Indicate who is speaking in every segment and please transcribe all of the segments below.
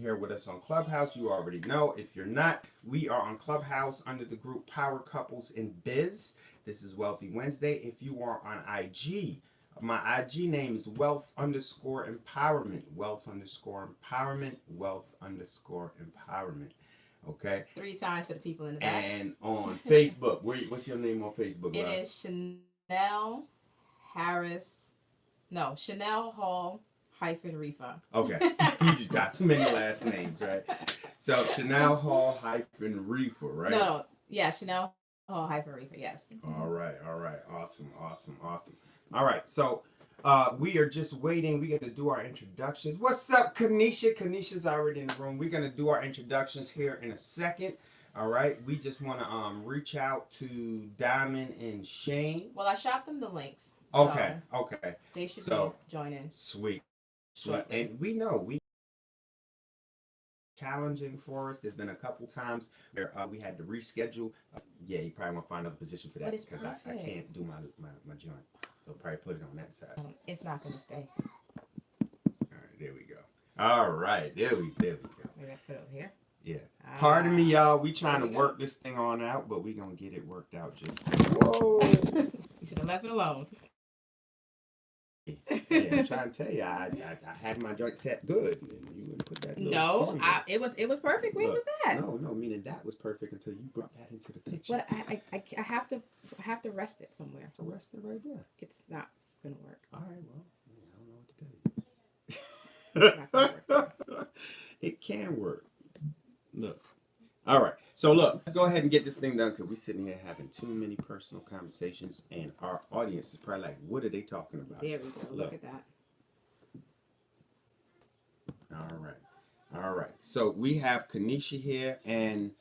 Speaker 1: here with us on Clubhouse, you already know. If you're not, we are on Clubhouse under the group Power Couples in Biz. This is Wealthy Wednesday. If you are on IG, my IG name is wealth underscore empowerment. Wealth underscore empowerment. Wealth underscore empowerment. Okay.
Speaker 2: 3 times for the people in the back.
Speaker 1: And on Facebook, what's your name on Facebook?
Speaker 2: It is Chanel Harris. No, Chanel Hall hyphen Reefer.
Speaker 1: Okay. You just got too many last names, right? So Chanel Hall hyphen Reefer, right?
Speaker 2: No, yeah, Chanel Hall hyphen Reefer, yes.
Speaker 1: All right. Awesome. All right, so we are just waiting. We got to do our introductions. What's up, Kanisha? Kanisha's already in the room. We're gonna do our introductions here in a second. All right, we just want to reach out to Diamond and Shane.
Speaker 2: Well, I shot them the links.
Speaker 1: Okay.
Speaker 2: They should be joining.
Speaker 1: Sweet. And we know challenging for us. There's been a couple times where we had to reschedule. Yeah, you probably want to find another position for that because I can't do my joint. So probably put it on that side.
Speaker 2: It's not going to stay.
Speaker 1: All right, there we go. All right, there we go.
Speaker 2: Maybe I put it over here.
Speaker 1: Yeah. Pardon me, y'all. We trying to work this thing on out, but we gonna get it worked out. Just whoa.
Speaker 2: You should have left it alone.
Speaker 1: Yeah, I'm trying to tell you, I had my joint set good, and you wouldn't put that.
Speaker 2: No, it was perfect. Where was that?
Speaker 1: No, meaning that was perfect until you brought that into the picture.
Speaker 2: But I have to rest it somewhere.
Speaker 1: So rest it right there.
Speaker 2: It's not gonna work.
Speaker 1: All right, well, I don't know what to tell you. It can work. Look. All right. So look, let's go ahead and get this thing done because we're sitting here having too many personal conversations, and our audience is probably like, "What are they talking about?"
Speaker 2: There we go. Look at that.
Speaker 1: All right. So we have Kanisha here, and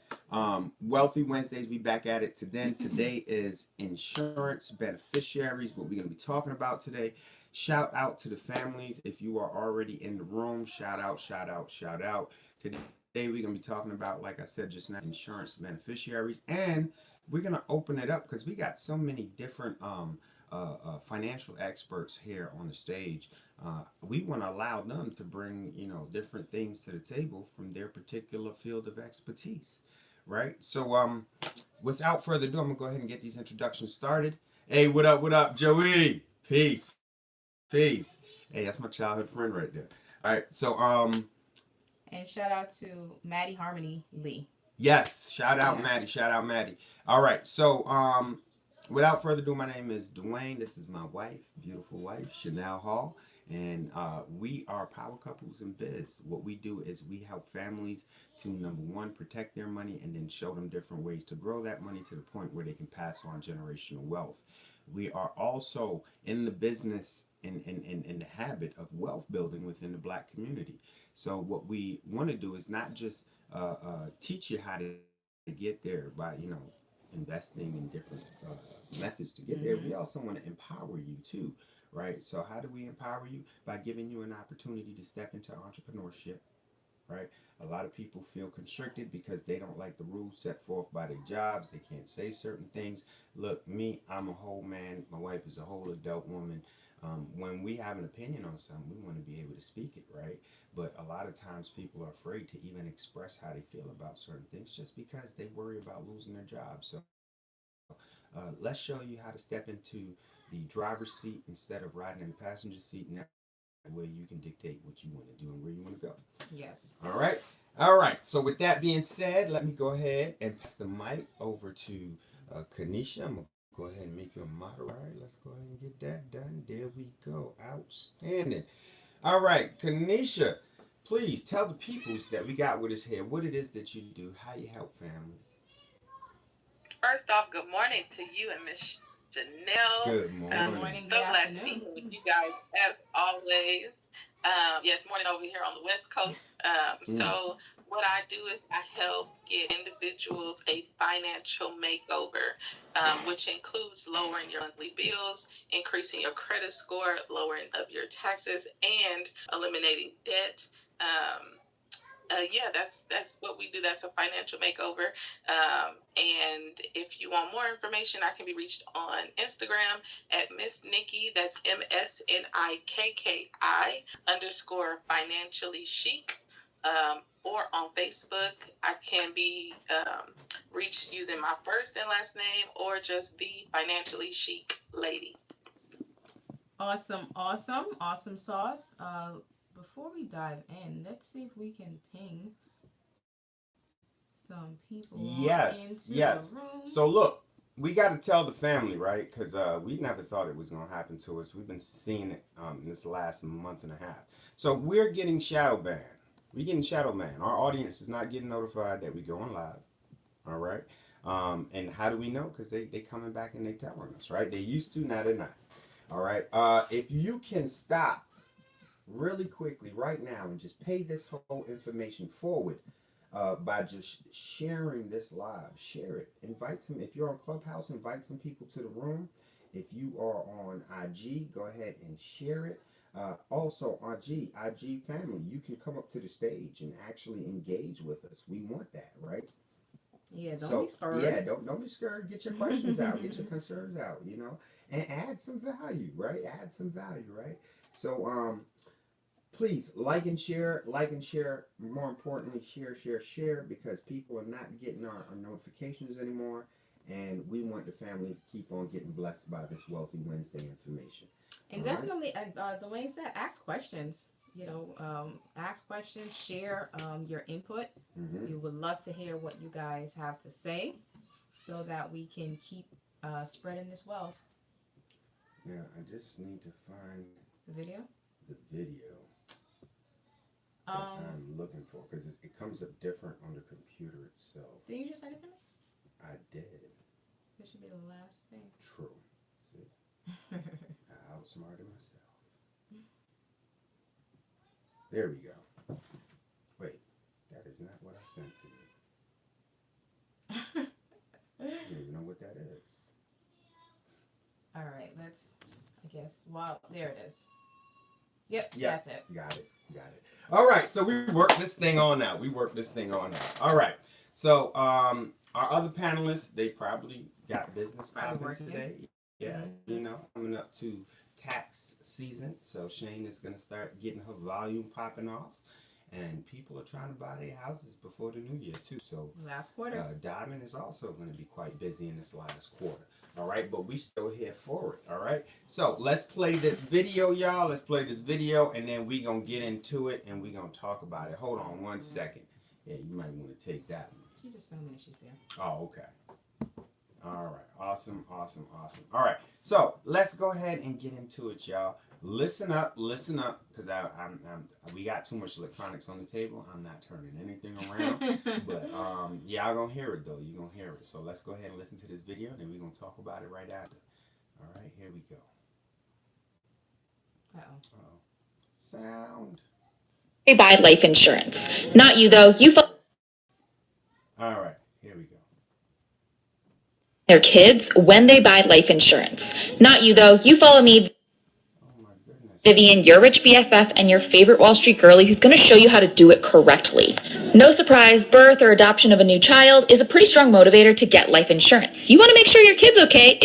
Speaker 1: Wealthy Wednesdays. We back at it today. Today is insurance beneficiaries. What we're gonna be talking about today. Shout out to the families. If you are already in the room, shout out. Today we're going to be talking about, like I said just now, insurance beneficiaries. And we're going to open it up because we got so many different financial experts here on the stage. We want to allow them to bring, different things to the table from their particular field of expertise. Right? So without further ado, I'm going to go ahead and get these introductions started. Hey, what up, Joey? Peace. Hey, that's my childhood friend right there. All right, so
Speaker 2: and shout out to Maddie Harmony Lee.
Speaker 1: Yes, shout out Maddie. All right, so without further ado, my name is Dwayne. This is my wife, beautiful wife, Chanel Hall, and we are Power Couples in Biz. What we do is we help families to, number one, protect their money, and then show them different ways to grow that money to the point where they can pass on generational wealth. We are also in the business in the habit of wealth building within the Black community. So what we want to do is not just teach you how to get there by investing in different methods to get there. We also want to empower you too, right? So how do we empower you? By giving you an opportunity to step into entrepreneurship. Right? A lot of people feel constricted because they don't like the rules set forth by their jobs. They can't say certain things. Look, I'm a whole man. My wife is a whole adult woman. When we have an opinion on something, we want to be able to speak it, right? But a lot of times people are afraid to even express how they feel about certain things just because they worry about losing their job. So let's show you how to step into the driver's seat instead of riding in the passenger seat. Now, where you can dictate what you want to do and where you want to go.
Speaker 2: Yes.
Speaker 1: All right. So with that being said, let me go ahead and pass the mic over to Kanisha. I'm going to go ahead and make you a moderator. All right, let's go ahead and get that done. There we go. Outstanding. All right, Kanisha, please tell the peoples that we got with us here what it is that you do, how you help families.
Speaker 3: First off, good morning to you and Miss Janelle.
Speaker 1: Good morning.
Speaker 3: So glad to be here with you guys as always. Yes, morning over here on the West Coast. So what I do is I help get individuals a financial makeover, which includes lowering your monthly bills, increasing your credit score, lowering of your taxes, and eliminating debt. That's what we do. That's a financial makeover. And if you want more information, I can be reached on Instagram at Miss Nikki. That's MSNIKKI _ financially chic. on Facebook. I can be reached using my first and last name or just the Financially Chic Lady.
Speaker 2: Awesome, sauce. Before we dive in, let's see if we can ping some people
Speaker 1: Yes,
Speaker 2: into
Speaker 1: yes.
Speaker 2: the room.
Speaker 1: So look, we got to tell the family, right? Because we never thought it was going to happen to us. We've been seeing it in this last month and a half. So we're getting shadow banned. We're getting shadow banned. Our audience is not getting notified that we going live. All right. And how do we know? Because they coming back and they telling us, right? They used to, now they're not. All right. If you can stop really quickly right now and just pay this whole information forward by just sharing this live. Share it. Invite some. If you're on Clubhouse, invite some people to the room. If you are on IG, go ahead and share it. Also, IG family, you can come up to the stage and actually engage with us. We want that, right?
Speaker 2: Yeah, don't be scared.
Speaker 1: Yeah, don't be scared. Get your questions out. Get your concerns out. And add some value, right? Add some value, right? So, please like and share. More importantly, share, because people are not getting our notifications anymore, and we want the family to keep on getting blessed by this Wealthy Wednesday information.
Speaker 2: And all definitely, right? Dwayne said, ask questions. Ask questions, share your input. Mm-hmm. We would love to hear what you guys have to say so that we can keep spreading this wealth.
Speaker 1: Yeah, I just need to find
Speaker 2: the video.
Speaker 1: I'm looking for, because it comes up different on the computer itself.
Speaker 2: Did you just send it to me?
Speaker 1: I did.
Speaker 2: This should be the last thing.
Speaker 1: True. See? I outsmarted myself. There we go. Wait, that is not what I sent to you. I don't even know what that is.
Speaker 2: All right, let's, I guess, wow, there it is. Yep, that's it.
Speaker 1: Got it. All right, so we worked this thing on out. All right, so our other panelists, they probably got business popping today. Yeah, mm-hmm. Coming up to tax season, so Shane is going to start getting her volume popping off, and people are trying to buy their houses before the new year too. So
Speaker 2: last quarter,
Speaker 1: Diamond is also going to be quite busy in this last quarter. All right, but we still here for it. All right, so let's play this video, y'all. Let's play this video, and then we gonna get into it, and we gonna talk about it. Hold on one second. Yeah, you might want to take that one.
Speaker 2: She just told me that she's there.
Speaker 1: Oh, okay. All right, awesome. All right, so let's go ahead and get into it, y'all. Listen up, because we got too much electronics on the table. I'm not turning anything around, but y'all gonna hear it though. You're gonna hear it. So let's go ahead and listen to this video, and then we're gonna talk about it right after. All right, here we go. Uh-oh. Sound.
Speaker 4: They buy life insurance. Not you though.
Speaker 1: All right, here we go.
Speaker 4: Their kids when they buy life insurance. Not you though. You follow me, Vivian, your rich BFF, and your favorite Wall Street girlie who's going to show you how to do it correctly. No surprise, birth or adoption of a new child is a pretty strong motivator to get life insurance. You want to make sure your kid's okay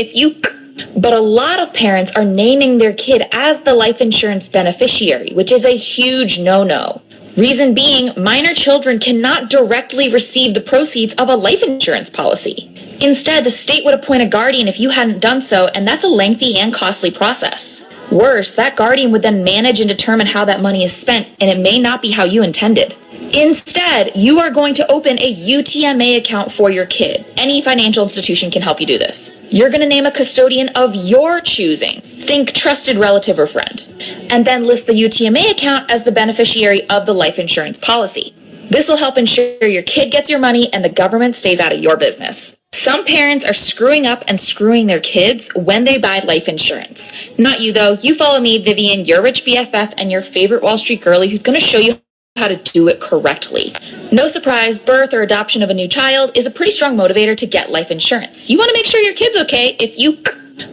Speaker 4: but a lot of parents are naming their kid as the life insurance beneficiary, which is a huge no-no. Reason being, minor children cannot directly receive the proceeds of a life insurance policy. Instead, the state would appoint a guardian if you hadn't done so, and that's a lengthy and costly process. Worse, that guardian would then manage and determine how that money is spent, and it may not be how you intended. Instead, you are going to open a UTMA account for your kid. Any financial institution can help you do this. You're going to name a custodian of your choosing. Think trusted relative or friend. And then list the UTMA account as the beneficiary of the life insurance policy. This will help ensure your kid gets your money and the government stays out of your business. Some parents are screwing up and screwing their kids when they buy life insurance. Not you though. You follow me, Vivian, your rich BFF, and your favorite Wall Street girlie who's going to show you how to do it correctly. No surprise, birth or adoption of a new child is a pretty strong motivator to get life insurance. You want to make sure your kid's okay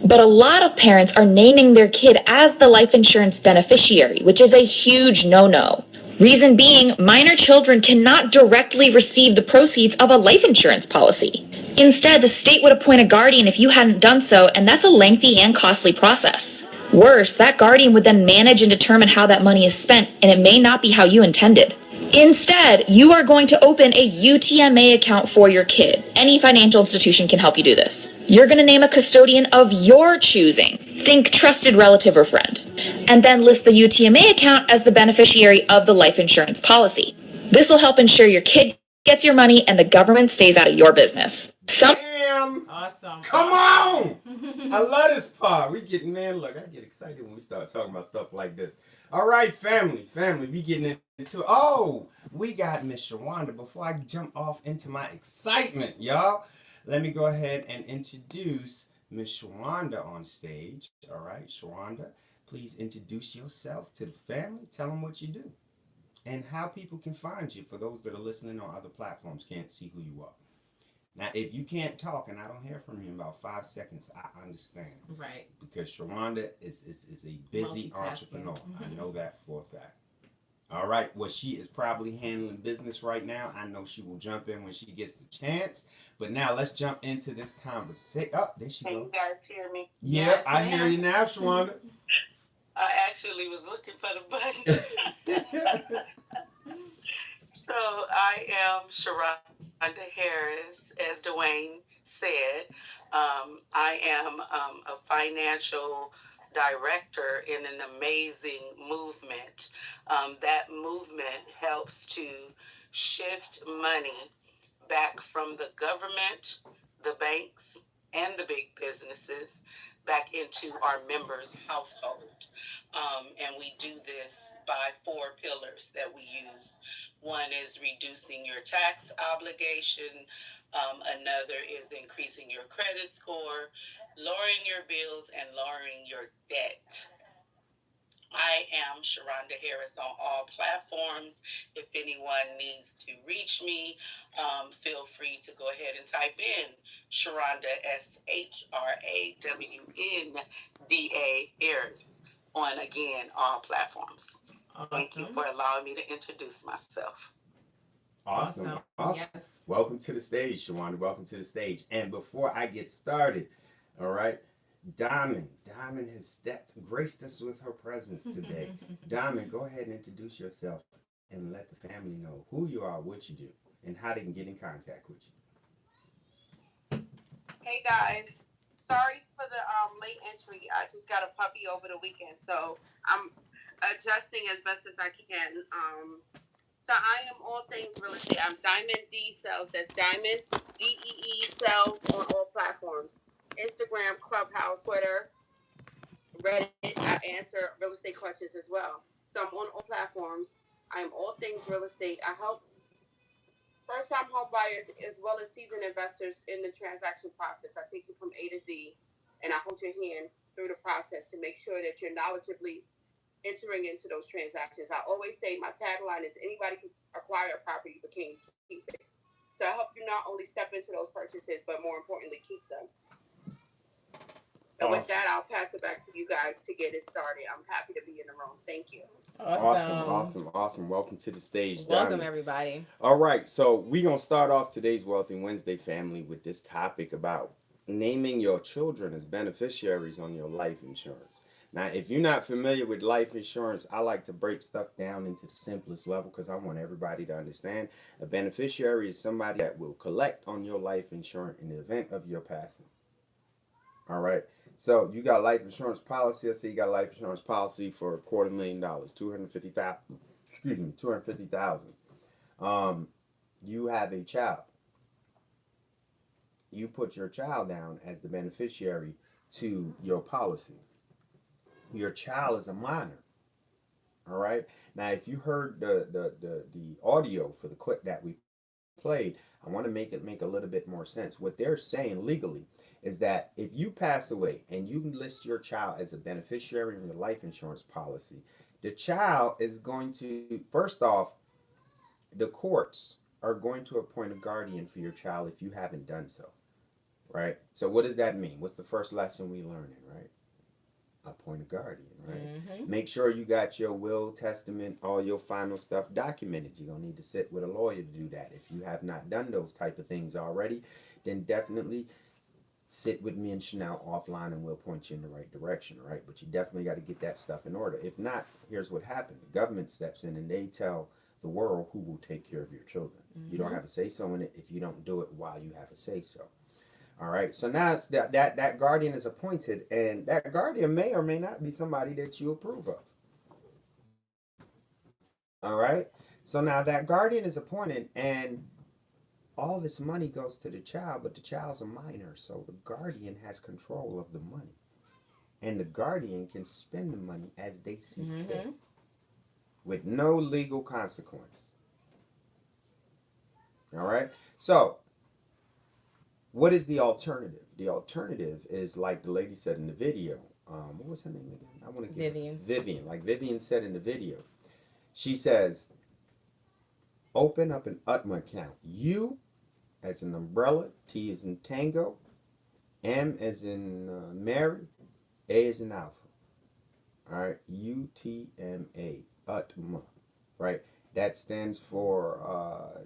Speaker 4: but a lot of parents are naming their kid as the life insurance beneficiary, which is a huge no-no. Reason being, minor children cannot directly receive the proceeds of a life insurance policy. Instead, the state would appoint a guardian if you hadn't done so, and that's a lengthy and costly process. Worse, that guardian would then manage and determine how that money is spent, and it may not be how you intended. Instead, you are going to open a UTMA account for your kid. Any financial institution can help you do this. You're going to name a custodian of your choosing. Think trusted relative or friend. And then list the UTMA account as the beneficiary of the life insurance policy. This will help ensure your kid gets your money and the government stays out of your business.
Speaker 1: Damn!
Speaker 2: Awesome.
Speaker 1: Come on! I love this part. We get, man, look, I get excited when we start talking about stuff like this. All right, family, we getting into, oh, we got Miss Shawanda. Before I jump off into my excitement, y'all, let me go ahead and introduce Miss Shawanda on stage. All right, Shawanda, please introduce yourself to the family. Tell them what you do and how people can find you for those that are listening on other platforms can't see who you are. Now, if you can't talk and I don't hear from you in about 5 seconds, I understand.
Speaker 2: Right.
Speaker 1: Because Sharonda is a busy entrepreneur. I know that for a fact. All right. Well, she is probably handling business right now. I know she will jump in when she gets the chance. But now let's jump into this conversation. Oh, there she
Speaker 3: Can
Speaker 1: goes.
Speaker 3: you guys hear me?
Speaker 1: Yeah,
Speaker 2: Yes,
Speaker 1: I hear
Speaker 2: ma'am.
Speaker 1: you now, Sharonda.
Speaker 3: I actually was looking for the button. So I am Sharonda Harris, as Dwayne said. I am a financial director in an amazing movement. That movement helps to shift money back from the government, the banks, and the big businesses back into our members' household. And we do this by four pillars that we use. One is reducing your tax obligation. Another is increasing your credit score, lowering your bills, and lowering your debt. I am Sharonda Harris on all platforms. If anyone needs to reach me, feel free to go ahead and type in Sharonda, SHRAWNDA Harris, on again all platforms.
Speaker 2: Awesome.
Speaker 3: Thank you for allowing me to introduce myself.
Speaker 1: Awesome.
Speaker 2: Yes.
Speaker 1: Welcome to the stage, Sharonda. Welcome to the stage. And before I get started, all right, Diamond has graced us with her presence today. Diamond, go ahead and introduce yourself and let the family know who you are, what you do, and how they can get in contact with you.
Speaker 5: Hey guys, sorry for the late entry. I just got a puppy over the weekend, so I'm adjusting as best as I can. So I am all things real estate. I'm Diamond D Sales. That's Diamond DEE Sales on all platforms: Instagram, Clubhouse, Twitter, Reddit. I answer real estate questions as well. So I'm on all platforms. I am all things real estate. I help first-time home buyers as well as seasoned investors in the transaction process. I take you from A to Z, and I hold your hand through the process to make sure that you're knowledgeably entering into those transactions. I always say my tagline is anybody can acquire a property but can't keep it. So I help you not only step into those purchases, but more importantly, keep them. And with that, I'll pass it back to you guys to get it started. I'm happy to be in the room. Thank you.
Speaker 1: Awesome. Welcome to the stage,
Speaker 2: Welcome,
Speaker 1: Diamond.
Speaker 2: everybody.
Speaker 1: All right, so we're going to start off today's Wealthy Wednesday family with this topic about naming your children as beneficiaries on your life insurance. Now, if you're not familiar with life insurance, I like to break stuff down into the simplest level because I want everybody to understand a beneficiary is somebody that will collect on your life insurance in the event of your passing. All right. So you got life insurance policy. Let's say you got life insurance policy for $250,000, 250,000. Excuse me, 250,000. You have a child. You put your child down as the beneficiary to your policy. Your child is a minor. All right. Now, if you heard the audio for the clip that we played, I want to make it make a little bit more sense. What they're saying legally is that if you pass away and you list your child as a beneficiary in your life insurance policy, the child is going to, first off, the courts are going to appoint a guardian for your child if you haven't done so, right? So what does that mean? What's the first lesson we learning, right? Appoint a guardian, right? Make sure you got your will, testament, all your final stuff documented. You're going to need to sit with a lawyer to do that. If you have not done those type of things already, then definitely sit with me and Chanel offline and we'll point you in the right direction, right? But you definitely got to get that stuff in order. If not, here's what happened. The government steps in and they tell the world who will take care of your children. You don't
Speaker 2: Mm-hmm.
Speaker 1: have a say so in it if you don't do it while you have a say so. All right. So now it's that guardian is appointed, and that guardian may or may not be somebody that you approve of. All right. So now that guardian is appointed, and all this money goes to the child, but the child's a minor, so the guardian has control of the money, and the guardian can spend the money as they see fit
Speaker 2: Mm-hmm.
Speaker 1: with no legal consequence. All right. So what is the alternative? The alternative is like the lady said in the video. What was her name again? I want to give
Speaker 2: Vivian.
Speaker 1: Vivian. Like Vivian said in the video, she says, open up an UTMA account. U as in umbrella, T as in tango, M as in Mary, A as in alpha. All right, UTMA, UTMA, right? That stands for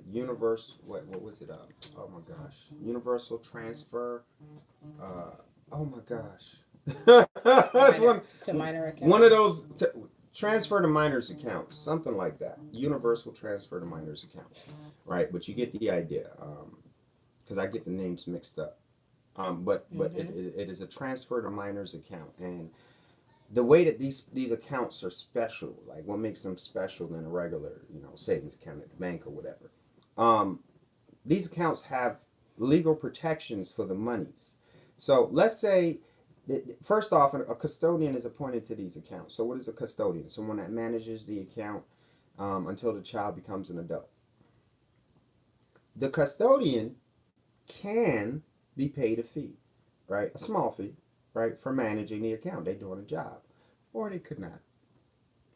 Speaker 1: What was it? Oh my gosh, Universal Transfer. Oh my gosh, that's
Speaker 2: Minor
Speaker 1: one of
Speaker 2: accounts.
Speaker 1: those transfer to minors account, something like that. Universal transfer to minors account, right? But you get the idea, because I get the names mixed up. But
Speaker 2: Mm-hmm.
Speaker 1: it is a transfer to minors account, and the way that these accounts are special, like what makes them special than a regular savings account at the bank or whatever. Um, these accounts have legal protections for the monies. So let's say first off, a custodian is appointed to these accounts. So what is a custodian? Someone that manages the account until the child becomes an adult. The custodian can be paid a fee, right? A small fee, right, for managing the account. They're doing a job, or they could not,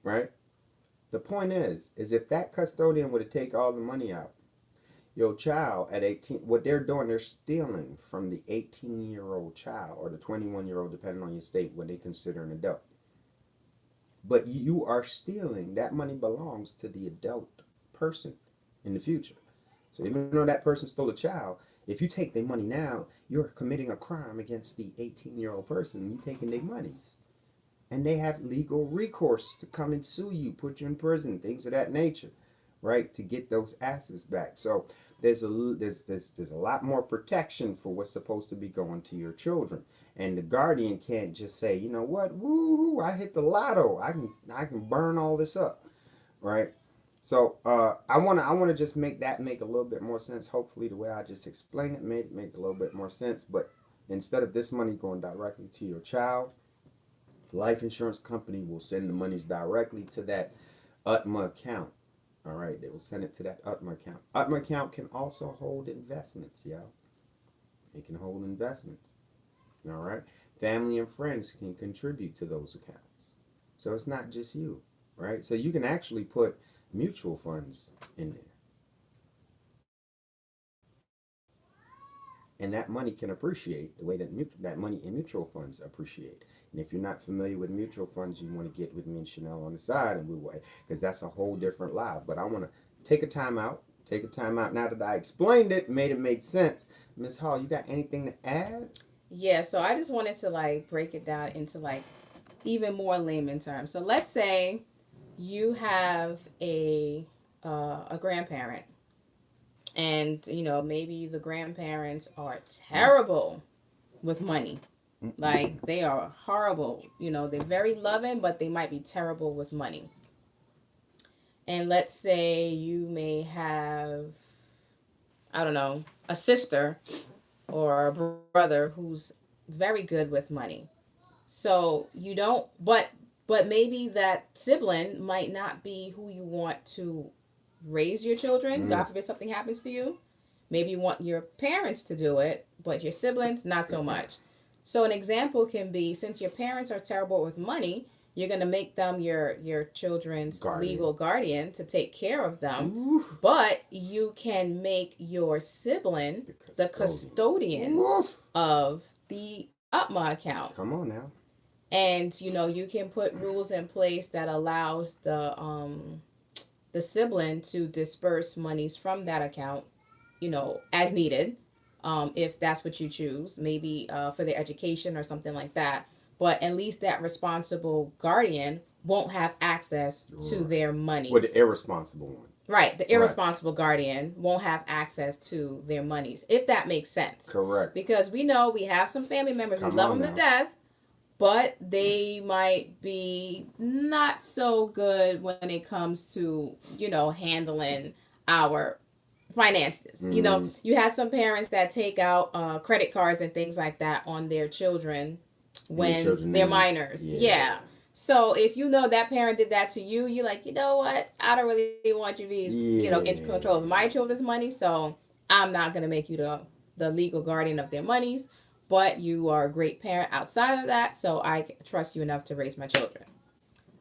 Speaker 1: right? The point is if that custodian were to take all the money out, your child at 18, what they're doing, they're stealing from the 18-year-old child or the 21-year-old, depending on your state, what they consider an adult. But you are stealing, that money belongs to the adult person in the future. So even though that person's still a child, if you take their money now, you're committing a crime against the 18-year-old person. You're taking their monies. And they have legal recourse to come and sue you, put you in prison, things of that nature, right? To get those assets back. So there's a lot more protection for what's supposed to be going to your children. And the guardian can't just say, you know what, woo, I hit the lotto. I can burn all this up, right? So I wanna just make a little bit more sense. Hopefully the way I just explained it made make a little bit more sense. But instead of this money going directly to your child, the life insurance company will send the monies directly to that UTMA account. All right, they will send it to that UTMA account. UTMA account can also hold investments, yo. It can hold investments. All right, family and friends can contribute to those accounts. So it's not just you, right? So you can actually put mutual funds in there, and that money can appreciate the way that money in mutual funds appreciate. And if you're not familiar with mutual funds, you want to get with me and Chanel on the side, and we will, because that's a whole different live. But I want to take a time out. Take a time out. Now that I explained it, made it make sense. Miss Hall, you got anything to add?
Speaker 2: Yeah, so I just wanted to like break it down into like even more layman terms. So let's say you have a grandparent, and maybe the grandparents are terrible with money. Like they are horrible. They're very loving, but they might be terrible with money. And let's say you may have, I don't know, a sister or a brother who's very good with money. So you don't, but maybe that sibling might not be who you want to raise your children. God
Speaker 1: Mm.
Speaker 2: forbid something happens to you. Maybe you want your parents to do it, but your siblings not so much. So an example can be, since your parents are terrible with money, you're going to make them your children's
Speaker 1: Guardian.
Speaker 2: legal guardian to take care of them.
Speaker 1: Oof.
Speaker 2: But you can make your sibling the custodian
Speaker 1: Oof.
Speaker 2: of the UPMA account.
Speaker 1: Come on now.
Speaker 2: And you can put rules in place that allows the sibling to disperse monies from that account, as needed, if that's what you choose, maybe for their education or something like that. But at least that responsible guardian won't have access to their
Speaker 1: Or
Speaker 2: monies.
Speaker 1: the irresponsible one.
Speaker 2: Right, the
Speaker 1: Right.
Speaker 2: irresponsible guardian won't have access to their monies, if that makes sense.
Speaker 1: Correct.
Speaker 2: Because we know we have some family members, we
Speaker 1: Come
Speaker 2: love
Speaker 1: on
Speaker 2: them to
Speaker 1: now.
Speaker 2: death, but they might be not so good when it comes to, handling our finances. You have some parents that take out credit cards and things like that on their children
Speaker 1: And their
Speaker 2: when
Speaker 1: children
Speaker 2: they're
Speaker 1: names.
Speaker 2: minors.
Speaker 1: Yeah.
Speaker 2: Yeah. So if you know that parent did that to you, you're like, you know what? I don't really want you to be, in control of my children's money. So I'm not gonna make you the legal guardian of their monies. But you are a great parent outside of that, so I trust you enough to raise my children.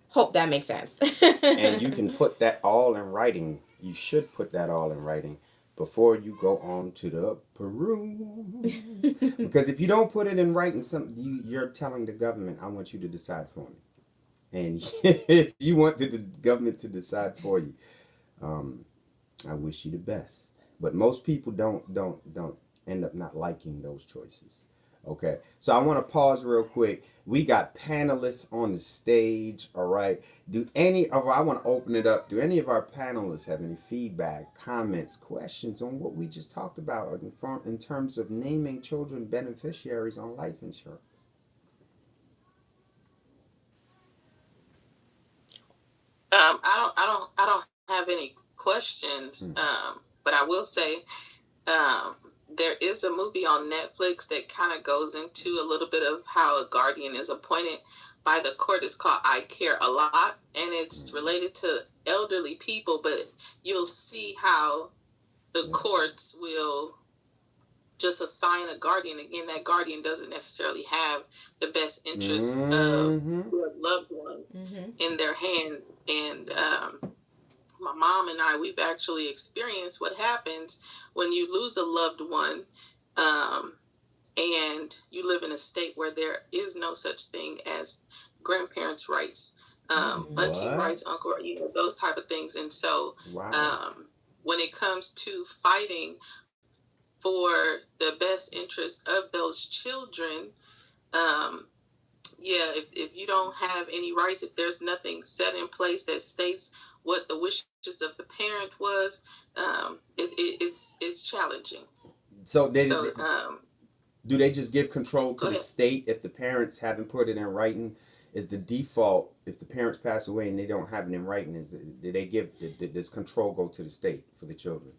Speaker 2: Hope that makes sense.
Speaker 1: And you can put that all in writing. You should put that all in writing before you go on to the upper room. Because if you don't put it in writing, you're telling the government, I want you to decide for me. And if you want the government to decide for you, um, I wish you the best. But most people don't end up not liking those choices. Okay, so I want to pause real quick. We got panelists on the stage. All right. I want to open it up. Do any of our panelists have any feedback, comments, questions on what we just talked about in terms of naming children beneficiaries on life insurance?
Speaker 3: I don't have any questions. But I will say, um, there is a movie on Netflix that kind of goes into a little bit of how a guardian is appointed by the court. It's called I Care a Lot, and it's related to elderly people. But you'll see how the courts will just assign a guardian. Again, that guardian doesn't necessarily have the best interest of their loved one in their hands. And my mom and I, we've actually experienced what happens when you lose a loved one, and you live in a state where there is no such thing as grandparents' rights, auntie rights, uncle, those type of things. And so, when it comes to fighting for the best interest of those children, if you don't have any rights, if there's nothing set in place that states what the wishes of the parent was, it's challenging.
Speaker 1: So do they just give control to the state if the parents haven't put it in writing? Is the default if the parents pass away and they don't have it in writing? Does control go to the state for the children?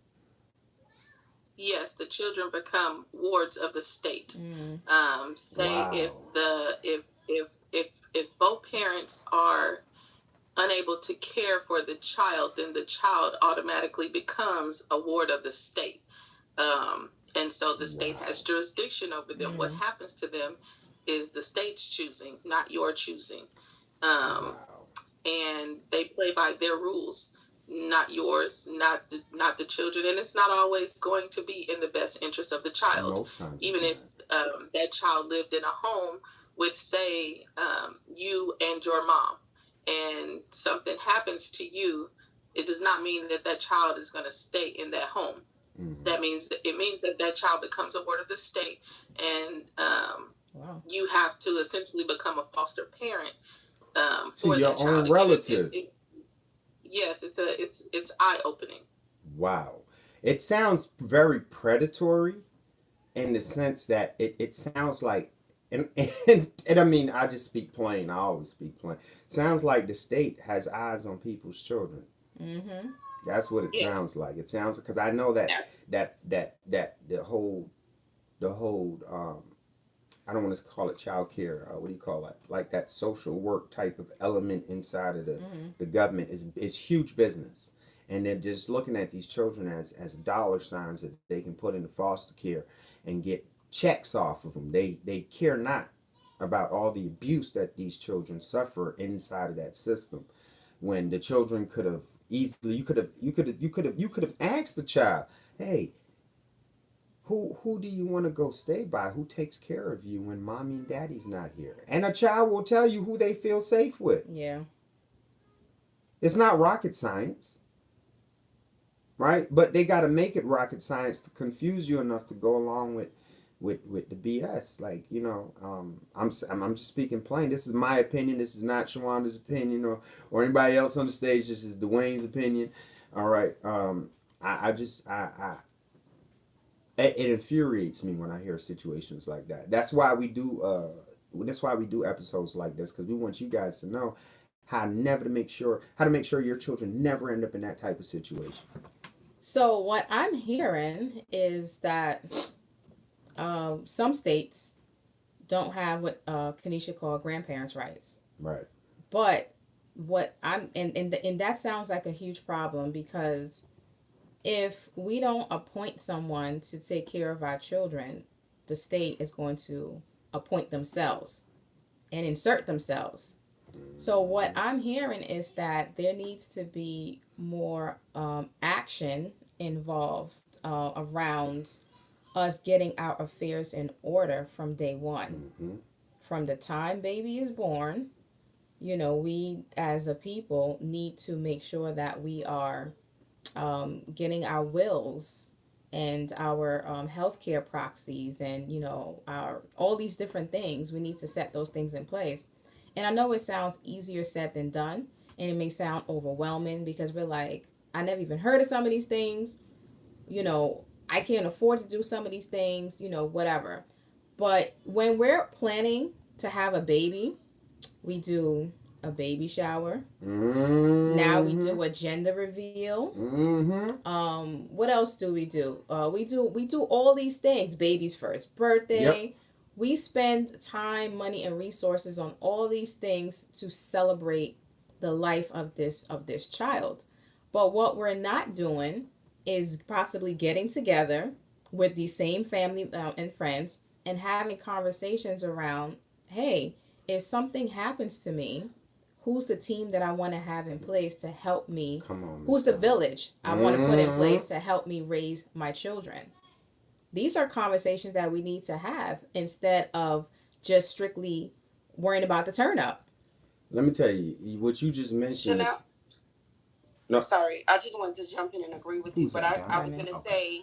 Speaker 3: Yes, the children become wards of the state. Say if both parents are unable to care for the child, then the child automatically becomes a ward of the state. And so the state has jurisdiction over them. What happens to them is the state's choosing, not your choosing. And they play by their rules, not yours, not the children. And it's not always going to be in the best interest of the child. Even if that child lived in a home with, say, you and your mom, and something happens to you, it does not mean that that child is going to stay in that home. That means that child becomes a ward of the state, and you have to essentially become a foster parent for
Speaker 1: to your
Speaker 3: that child.
Speaker 1: own relative.
Speaker 3: Yes, it's eye opening.
Speaker 1: Wow, it sounds very predatory in the sense that it sounds like, and I mean, I just speak plain. I always speak plain. It sounds like the state has eyes on people's children. That's what it sounds like. It sounds, because I know that the whole I don't want to call it child care. What do you call it? Like that social work type of element inside of the government is huge business, and they're just looking at these children as dollar signs that they can put into foster care and get checks off of them. They care not about all the abuse that these children suffer inside of that system. When the children could have easily, you could have asked the child, hey, who do you want to go stay by? Who takes care of you when mommy and daddy's not here? And a child will tell you who they feel safe with.
Speaker 2: Yeah.
Speaker 1: It's not rocket science, right? But they got to make it rocket science to confuse you enough to go along with the BS. Like, I'm just speaking plain. This is my opinion. This is not Shawanda's opinion or anybody else on the stage. This is Dwayne's opinion. All right. I just it infuriates me when I hear situations like that. That's why we do. That's why we do episodes like this, because we want you guys to know how to make sure your children never end up in that type of situation.
Speaker 2: So what I'm hearing is that some states don't have what Kanisha called grandparents' rights.
Speaker 1: Right.
Speaker 2: But what I'm and that sounds like a huge problem, because if we don't appoint someone to take care of our children, the state is going to appoint themselves and insert themselves. So what I'm hearing is that there needs to be more action involved around us getting our affairs in order from day one.
Speaker 1: Mm-hmm.
Speaker 2: From the time baby is born, we as a people need to make sure that we are getting our wills and our healthcare proxies, and our all these different things. We need to set those things in place. And I know it sounds easier said than done, and it may sound overwhelming because we're like, I never even heard of some of these things. I can't afford to do some of these things. Whatever. But when we're planning to have a baby, we do a baby shower.
Speaker 1: Mm-hmm.
Speaker 2: Now we do a gender reveal.
Speaker 1: Mm-hmm.
Speaker 2: What else do we do? We do all these things. Baby's first birthday.
Speaker 1: Yep.
Speaker 2: We spend time, money, and resources on all these things to celebrate the life of this child. But what we're not doing is possibly getting together with these same family and friends and having conversations around, hey, if something happens to me, who's the team that I want to have in place to help me?
Speaker 1: Come on.
Speaker 2: Who's the
Speaker 1: Miss
Speaker 2: village I want to put in
Speaker 1: Mm-hmm.
Speaker 2: place to help me raise my children? These are conversations that we need to have instead of just strictly worrying about the turn up.
Speaker 1: Let me tell you what you just mentioned.
Speaker 5: Chanel,
Speaker 1: No.
Speaker 5: sorry, I just wanted to jump in and agree with you,
Speaker 1: Who's
Speaker 5: but
Speaker 1: that,
Speaker 5: I
Speaker 1: Diamond?
Speaker 5: was going to
Speaker 1: Okay.
Speaker 5: say,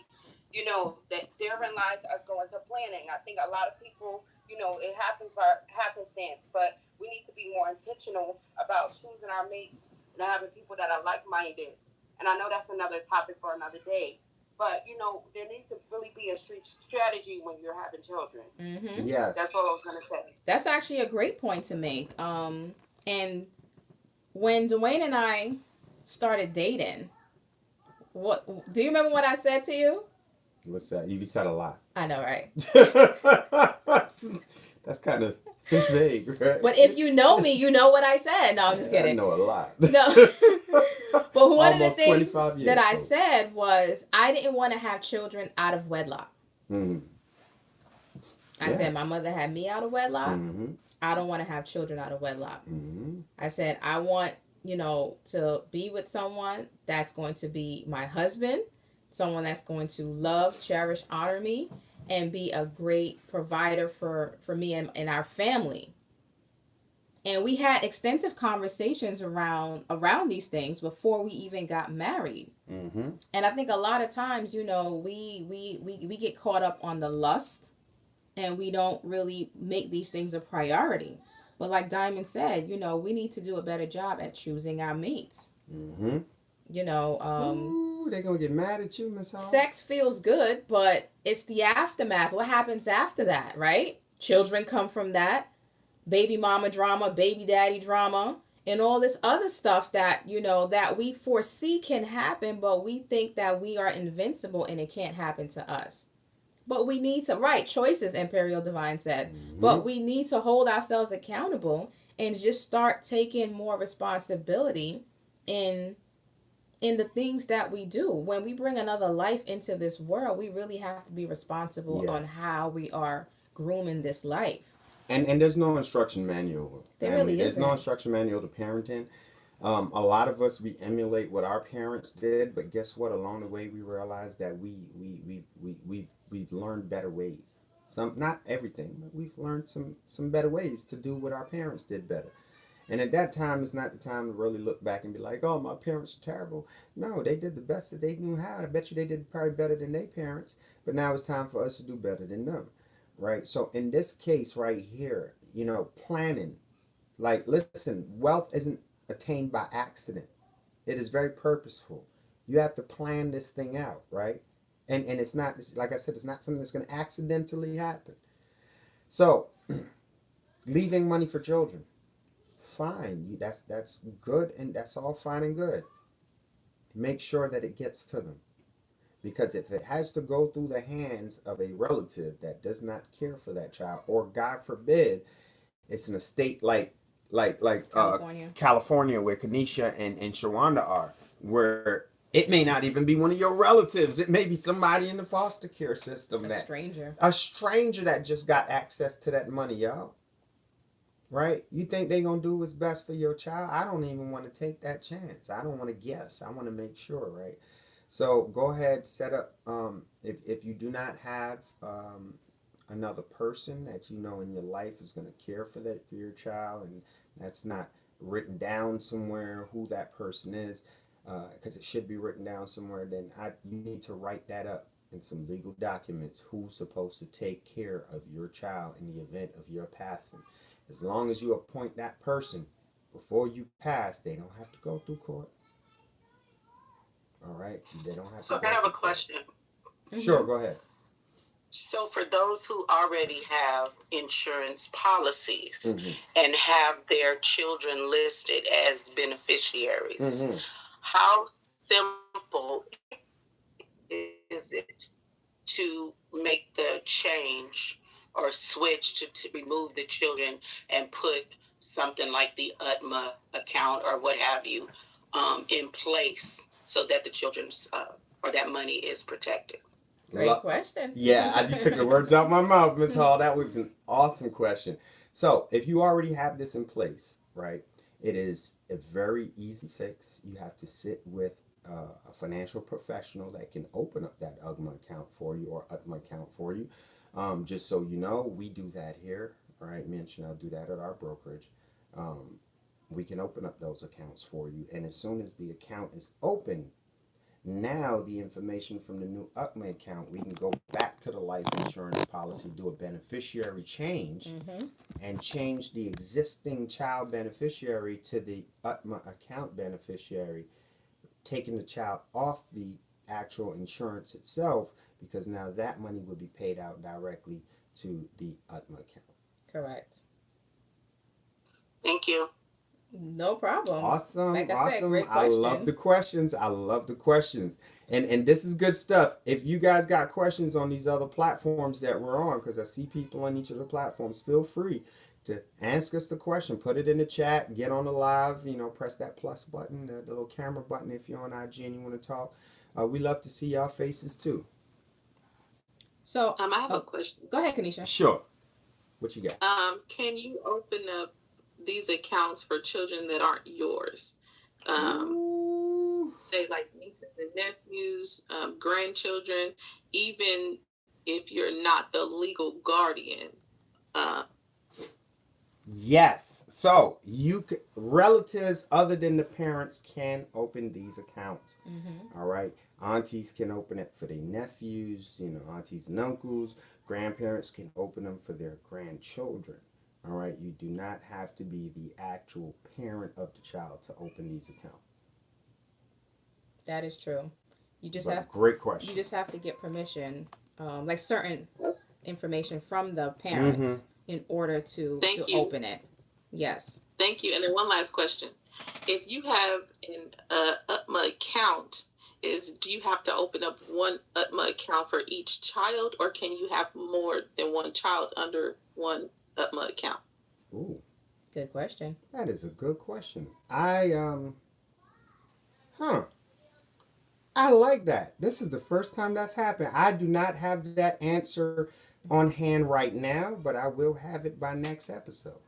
Speaker 5: that therein lies us going to planning. I think a lot of people, it happens by happenstance, but we need to be more intentional about choosing our mates and having people that are like-minded. And I know that's another topic for another day, but, there needs to really be a strategy when you're having children.
Speaker 2: Mm-hmm.
Speaker 1: Yes.
Speaker 5: That's all I was going to say.
Speaker 2: That's actually a great point to make. And when Dwayne and I started dating, what do you remember what I said to you?
Speaker 1: What's that? You said a lot.
Speaker 2: I know, right?
Speaker 1: That's kind of vague, right?
Speaker 2: But if you know me, you know what I said. No, I'm just
Speaker 1: I
Speaker 2: kidding.
Speaker 1: know a lot.
Speaker 2: No. But one of the
Speaker 1: Almost
Speaker 2: things
Speaker 1: 25 years,
Speaker 2: that I
Speaker 1: folks.
Speaker 2: said was I didn't want to have children out of wedlock.
Speaker 1: Mm-hmm.
Speaker 2: I
Speaker 1: Yeah.
Speaker 2: said my mother had me out of wedlock.
Speaker 1: Mm-hmm.
Speaker 2: I don't want to have children out of wedlock.
Speaker 1: Mm-hmm.
Speaker 2: I said I want, to be with someone that's going to be my husband, someone that's going to love, cherish, honor me, and be a great provider for me and our family. And we had extensive conversations around these things before we even got married.
Speaker 1: Mm-hmm.
Speaker 2: And I think a lot of times, we get caught up on the lust, and we don't really make these things a priority. But like Diamond said, we need to do a better job at choosing our mates.
Speaker 1: Mm-hmm.
Speaker 2: Ooh,
Speaker 1: they're gonna get mad at you, Miss Hall.
Speaker 2: Sex feels good, but it's the aftermath. What happens after that, right? Children come from that. Baby mama drama, baby daddy drama, and all this other stuff that, that we foresee can happen, but we think that we are invincible and it can't happen to us. But we need to, right, choices, Imperial Divine said.
Speaker 1: Mm-hmm.
Speaker 2: But we need to hold ourselves accountable and just start taking more responsibility in the things that we do. When we bring another life into this world, we really have to be responsible on
Speaker 1: Yes.
Speaker 2: how we are grooming this life.
Speaker 1: And there's no instruction manual.
Speaker 2: There
Speaker 1: family.
Speaker 2: really
Speaker 1: There's no
Speaker 2: isn't.
Speaker 1: instruction manual to parenting. A lot of us, we emulate what our parents did, but guess what? Along the way, we realized that we've learned better ways. Some, not everything, but we've learned some better ways to do what our parents did better. And at that time, it's not the time to really look back and be like, "Oh, my parents are terrible." No, they did the best that they knew how. I bet you they did probably better than their parents. But now it's time for us to do better than them, right? So in this case right here, planning. Like, listen, wealth isn't attained by accident. It is very purposeful. You have to plan this thing out, right? And it's not, like I said, it's not something that's going to accidentally happen. So leaving money for children, fine. That's good, and that's all fine and good. Make sure that it gets to them, because if it has to go through the hands of a relative that does not care for that child, or God forbid, it's in a state like
Speaker 2: California.
Speaker 1: California, where Kanisha and Shawanda are, where it may not even be one of your relatives. It may be somebody in the foster care system,
Speaker 2: A
Speaker 1: that
Speaker 2: stranger.
Speaker 1: a stranger that just got access to that money, y'all. Right? You think they gonna do what's best for your child? I don't even want to take that chance. I don't want to guess. I want to make sure, right? So go ahead, set up. If you do not have another person that you know in your life is going to care for that for your child, and that's not written down somewhere who that person is, because it should be written down somewhere, then you need to write that up in some legal documents, who's supposed to take care of your child in the event of your passing. As long as you appoint that person before you pass, they don't have to go through court. All right, they don't have to
Speaker 6: So
Speaker 1: go
Speaker 6: I have
Speaker 1: through
Speaker 6: a
Speaker 1: court.
Speaker 6: question.
Speaker 1: Sure, go ahead.
Speaker 6: So for those who already have insurance policies
Speaker 1: Mm-hmm.
Speaker 6: and have their children listed as beneficiaries,
Speaker 1: Mm-hmm.
Speaker 6: how simple is it to make the change or switch to remove the children and put something like the UTMA account or what have you in place so that the children's or that money is protected?
Speaker 2: Great question.
Speaker 1: Yeah, you took the words out my mouth, Miss Hall. That was an awesome question. So, if you already have this in place, right, it is a very easy fix. You have to sit with a financial professional that can open up that UGMA account for you, or UTMA account for you. Just so you know, we do that here. All right, me and Chanel do that at our brokerage. Um, we can open up those accounts for you, and as soon as the account is open, now the information from the new UPMA account, we can go back to the life insurance policy, do a beneficiary change, and change the existing child beneficiary to the UTMA account beneficiary, taking the child off the actual insurance itself, because now that money will be paid out directly to the UTMA account.
Speaker 2: Correct.
Speaker 6: Thank you.
Speaker 2: No problem.
Speaker 1: Awesome,
Speaker 2: Like I said,
Speaker 1: awesome.
Speaker 2: great
Speaker 1: I love
Speaker 2: question.
Speaker 1: the questions. I love the questions. And this is good stuff. If you guys got questions on these other platforms that we're on, because I see people on each of the platforms, feel free to ask us the question. Put it in the chat. Get on the live. Press that plus button, the little camera button if you're on IG and you want to talk. We love to see y'all faces too.
Speaker 2: So,
Speaker 6: I have a question.
Speaker 2: go ahead, Kanisha.
Speaker 1: Sure. What you got?
Speaker 6: Can you open up these accounts for children that aren't yours? Say like nieces and nephews, grandchildren, even if you're not the legal guardian. Uh,
Speaker 1: Yes. So relatives other than the parents can open these accounts. All right. Aunties can open it for their nephews. Aunties and uncles. Grandparents can open them for their grandchildren. All right. You do not have to be the actual parent of the child to open these accounts.
Speaker 2: That is true. You just
Speaker 1: But
Speaker 2: have
Speaker 1: great question.
Speaker 2: You just have to get permission, like certain information from the parents in order to open it. Yes.
Speaker 6: Thank you. And then one last question: if you have an UTMA account, do you have to open up one UTMA account for each child, or can you have more than one child under one UTMA account?
Speaker 1: Ooh,
Speaker 2: Good question.
Speaker 1: that is a good question. I like that. This is the first time that's happened. I do not have that answer on hand right now, but I will have it by next episode.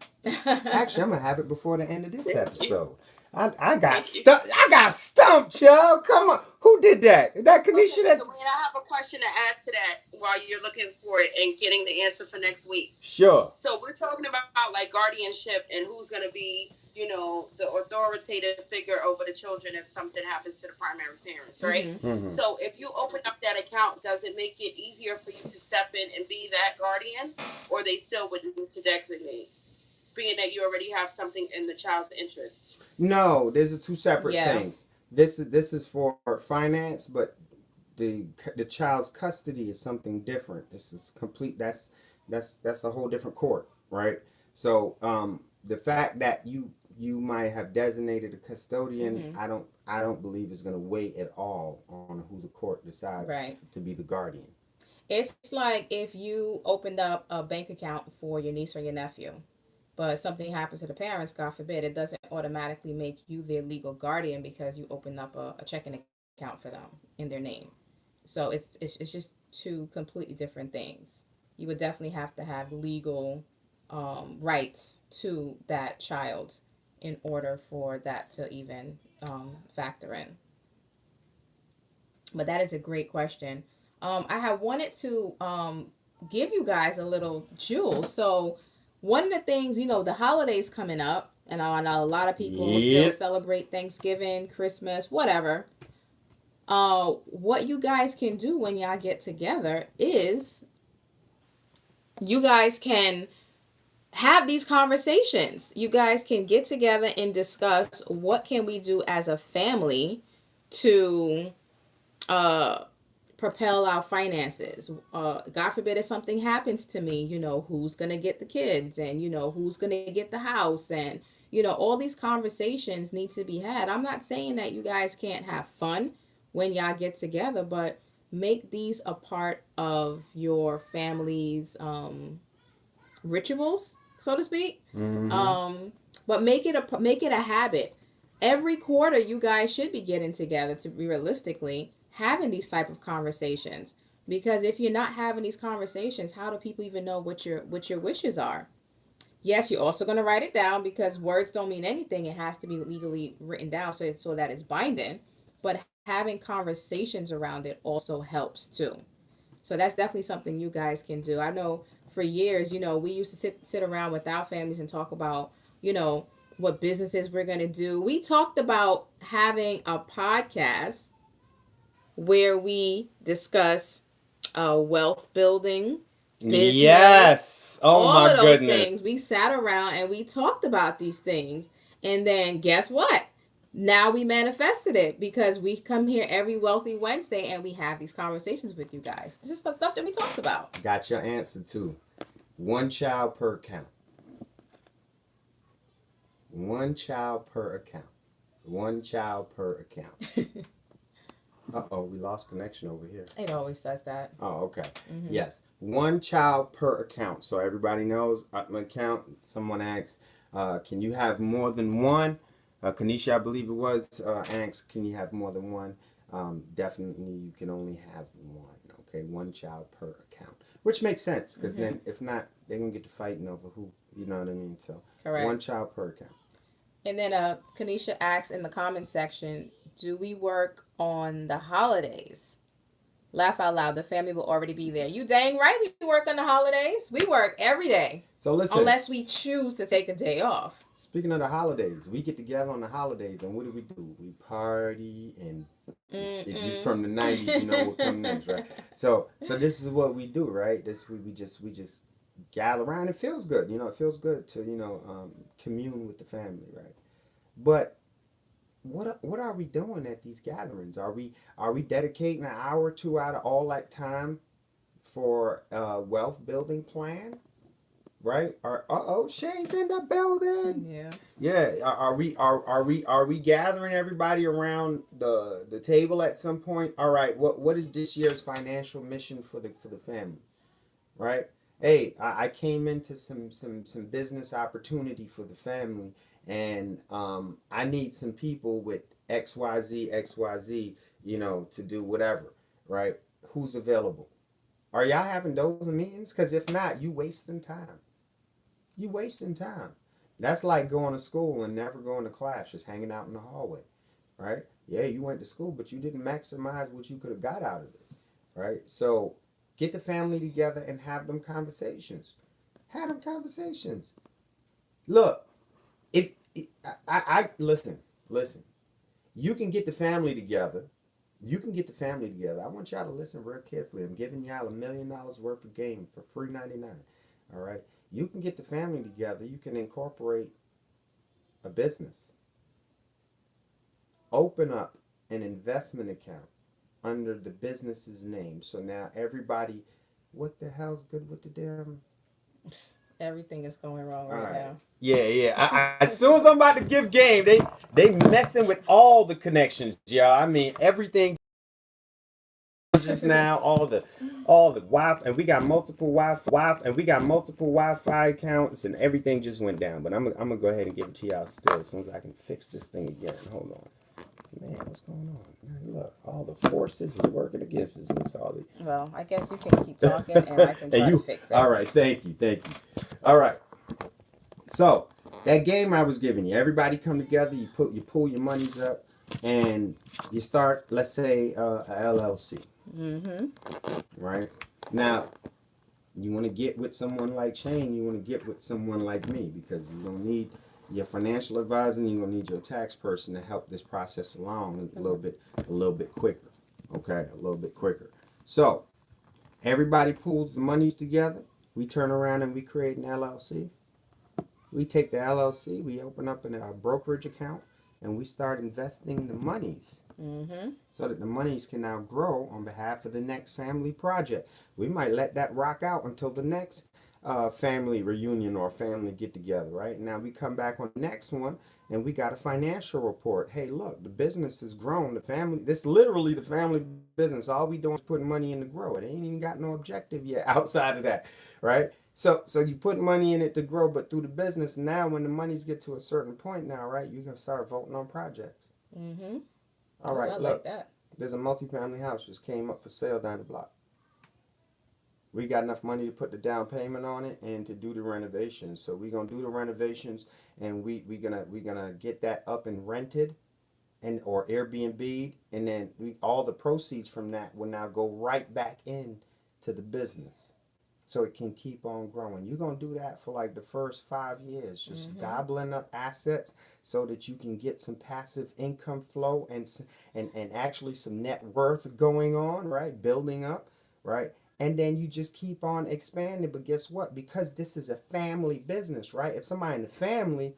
Speaker 1: Actually, I'm gonna have it before the end of this episode. I got stumped. I got stumped, y'all. Come on, who did that? That Kanisha?
Speaker 5: Okay, so I have a question to add to that while you're looking for it and getting the answer for next week.
Speaker 1: Sure.
Speaker 5: So we're talking about like guardianship and who's going to be, the authoritative figure over the children if something happens to the primary parents, right?
Speaker 1: Mm-hmm.
Speaker 5: So if you open up that account, does it make it easier for you to step in and be that guardian, or they still would need to designate, being that you already have something in the child's interest?
Speaker 1: No, there's two separate things. this is for finance, but the child's custody is something different. This is complete. That's a whole different court, right? So the fact that you might have designated a custodian,
Speaker 2: Mm-hmm.
Speaker 1: I don't believe is going to weigh at all on who the court decides
Speaker 2: Right.
Speaker 1: to be the guardian.
Speaker 2: It's like if you opened up a bank account for your niece or your nephew, but something happens to the parents, God forbid, it doesn't automatically make you their legal guardian because you opened up a checking account for them in their name. So it's just two completely different things. You would definitely have to have legal rights to that child in order for that to even factor in. But that is a great question. I have wanted to give you guys a little jewel. So, one of the things, the holidays coming up, and I know a lot of people still
Speaker 1: Yep.
Speaker 2: celebrate Thanksgiving, Christmas, whatever. What you guys can do when y'all get together is you guys can have these conversations. You guys can get together and discuss what can we do as a family to uh propel our finances. God forbid if something happens to me, who's gonna get the kids, and who's gonna get the house, and all these conversations need to be had. I'm not saying that you guys can't have fun when y'all get together, but make these a part of your family's rituals, so to speak.
Speaker 1: Mm-hmm.
Speaker 2: But make it a habit. Every quarter, you guys should be getting together to be realistically having these type of conversations. Because if you're not having these conversations, how do people even know what your wishes are? Yes, you're also going to write it down because words don't mean anything. It has to be legally written down so that it's binding. But having conversations around it also helps too. So that's definitely something you guys can do. I know for years, we used to sit around with our families and talk about, what businesses we're gonna do. We talked about having a podcast where we discuss wealth building, business,
Speaker 1: Yes. Oh
Speaker 2: all
Speaker 1: my
Speaker 2: of those things.
Speaker 1: goodness.
Speaker 2: We sat around and we talked about these things. And then guess what? Now we manifested it because we come here every wealthy Wednesday and we have these conversations with you guys. This is the stuff that we talked about.
Speaker 1: Got your answer too. One child per account. One child per account. One child per account. Uh-oh, we lost connection over here.
Speaker 2: It always does that.
Speaker 1: Oh, okay.
Speaker 2: Mm-hmm.
Speaker 1: Yes. One child per account. So everybody knows an account. Someone asks, can you have more than one? Kanisha, I believe it was, asked, can you have more than one? Definitely, you can only have one. Okay, one child per account. Which makes sense, because then if not, they're going to get to fighting over who, you know what I mean? So,
Speaker 2: Correct.
Speaker 1: one child per account.
Speaker 2: And then Kanisha asks in the comment section, do we work on the holidays? Laugh out loud. The family will already be there. You dang right we work on the holidays. We work every day.
Speaker 1: So listen.
Speaker 2: Unless we choose to take a day off.
Speaker 1: Speaking of the holidays, we get together on the holidays, and what do? We party, and if you're from the '90s, you know what comes next, right? So this is what we do, right? We just gather around. It feels good, It feels good to commune with the family, right? But what are we doing at these gatherings? Are we dedicating an hour or two out of all that time for a wealth building plan? Right? Shane's in the building.
Speaker 2: Yeah.
Speaker 1: Yeah. Are we gathering everybody around the table at some point? All right. What is this year's financial mission for the family? Right? Hey, I came into some business opportunity for the family, and I need some people with XYZ, to do whatever. Right? Who's available? Are y'all having those meetings? Because if not, you wasting time. You wasting time. That's like going to school and never going to class, just hanging out in the hallway, right? Yeah, you went to school, but you didn't maximize what you could have got out of it, right? So get the family together and have them conversations. Have them conversations. Look, if I listen. You can get the family together. I want y'all to listen real carefully. I'm giving y'all $1 million worth of game for free 99. All right. You can get the family together. You can incorporate a business. open up an investment account under the business's name. So now everybody, what the hell's good with the damn?
Speaker 2: Everything is going wrong
Speaker 1: All
Speaker 2: right
Speaker 1: right.
Speaker 2: now.
Speaker 1: Yeah, yeah. As soon as I'm about to give game, they messing with all the connections, y'all. I mean, everything just now, all the Wi-Fi, and we got multiple Wi-Fi accounts, and everything just went down. But I'm gonna go ahead and give it to y'all still, as soon as I can fix this thing again. Hold on. Man, what's going on? Man, look, all the forces is working against us, Miss Harley.
Speaker 2: Well, I guess you can keep talking and I can try to fix it.
Speaker 1: All right, thank you. All right, so that game I was giving you, everybody come together, you pull your monies up, and you start, let's say, a LLC.
Speaker 2: Mm-hmm.
Speaker 1: Right now, you want to get with someone like Shane, you want to get with someone like me, because you're gonna need your financial advisor and you're gonna need your tax person to help this process along a little bit quicker. Okay, a little bit quicker. So everybody pools the monies together. We turn around and we create an LLC. We take the LLC, we open up a brokerage account, and we start investing the monies
Speaker 2: Mm-hmm.
Speaker 1: so that the monies can now grow on behalf of the next family project. We might let that rock out until the next family reunion or family get together, right? Now we come back on the next one and we got a financial report. Hey, look, the business has grown. The family, this literally the family business. All we doing is putting money in to grow. It ain't even got no objective yet outside of that, right? So you put money in it to grow, but through the business now, when the monies get to a certain point now, right, you can start voting on projects.
Speaker 2: Mm-hmm.
Speaker 1: All right,
Speaker 2: I
Speaker 1: look,
Speaker 2: like that.
Speaker 1: there's a multi-family house just came up for sale down the block. We got enough money to put the down payment on it and to do the renovations. So we're gonna do the renovations, and we gonna get that up and rented, and or Airbnb, and then all the proceeds from that will now go right back in to the business, so it can keep on growing. You're gonna do that for like the first 5 years, just gobbling up assets so that you can get some passive income flow and actually some net worth going on, right? Building up, right? And then you just keep on expanding. But guess what? Because this is a family business, right? If somebody in the family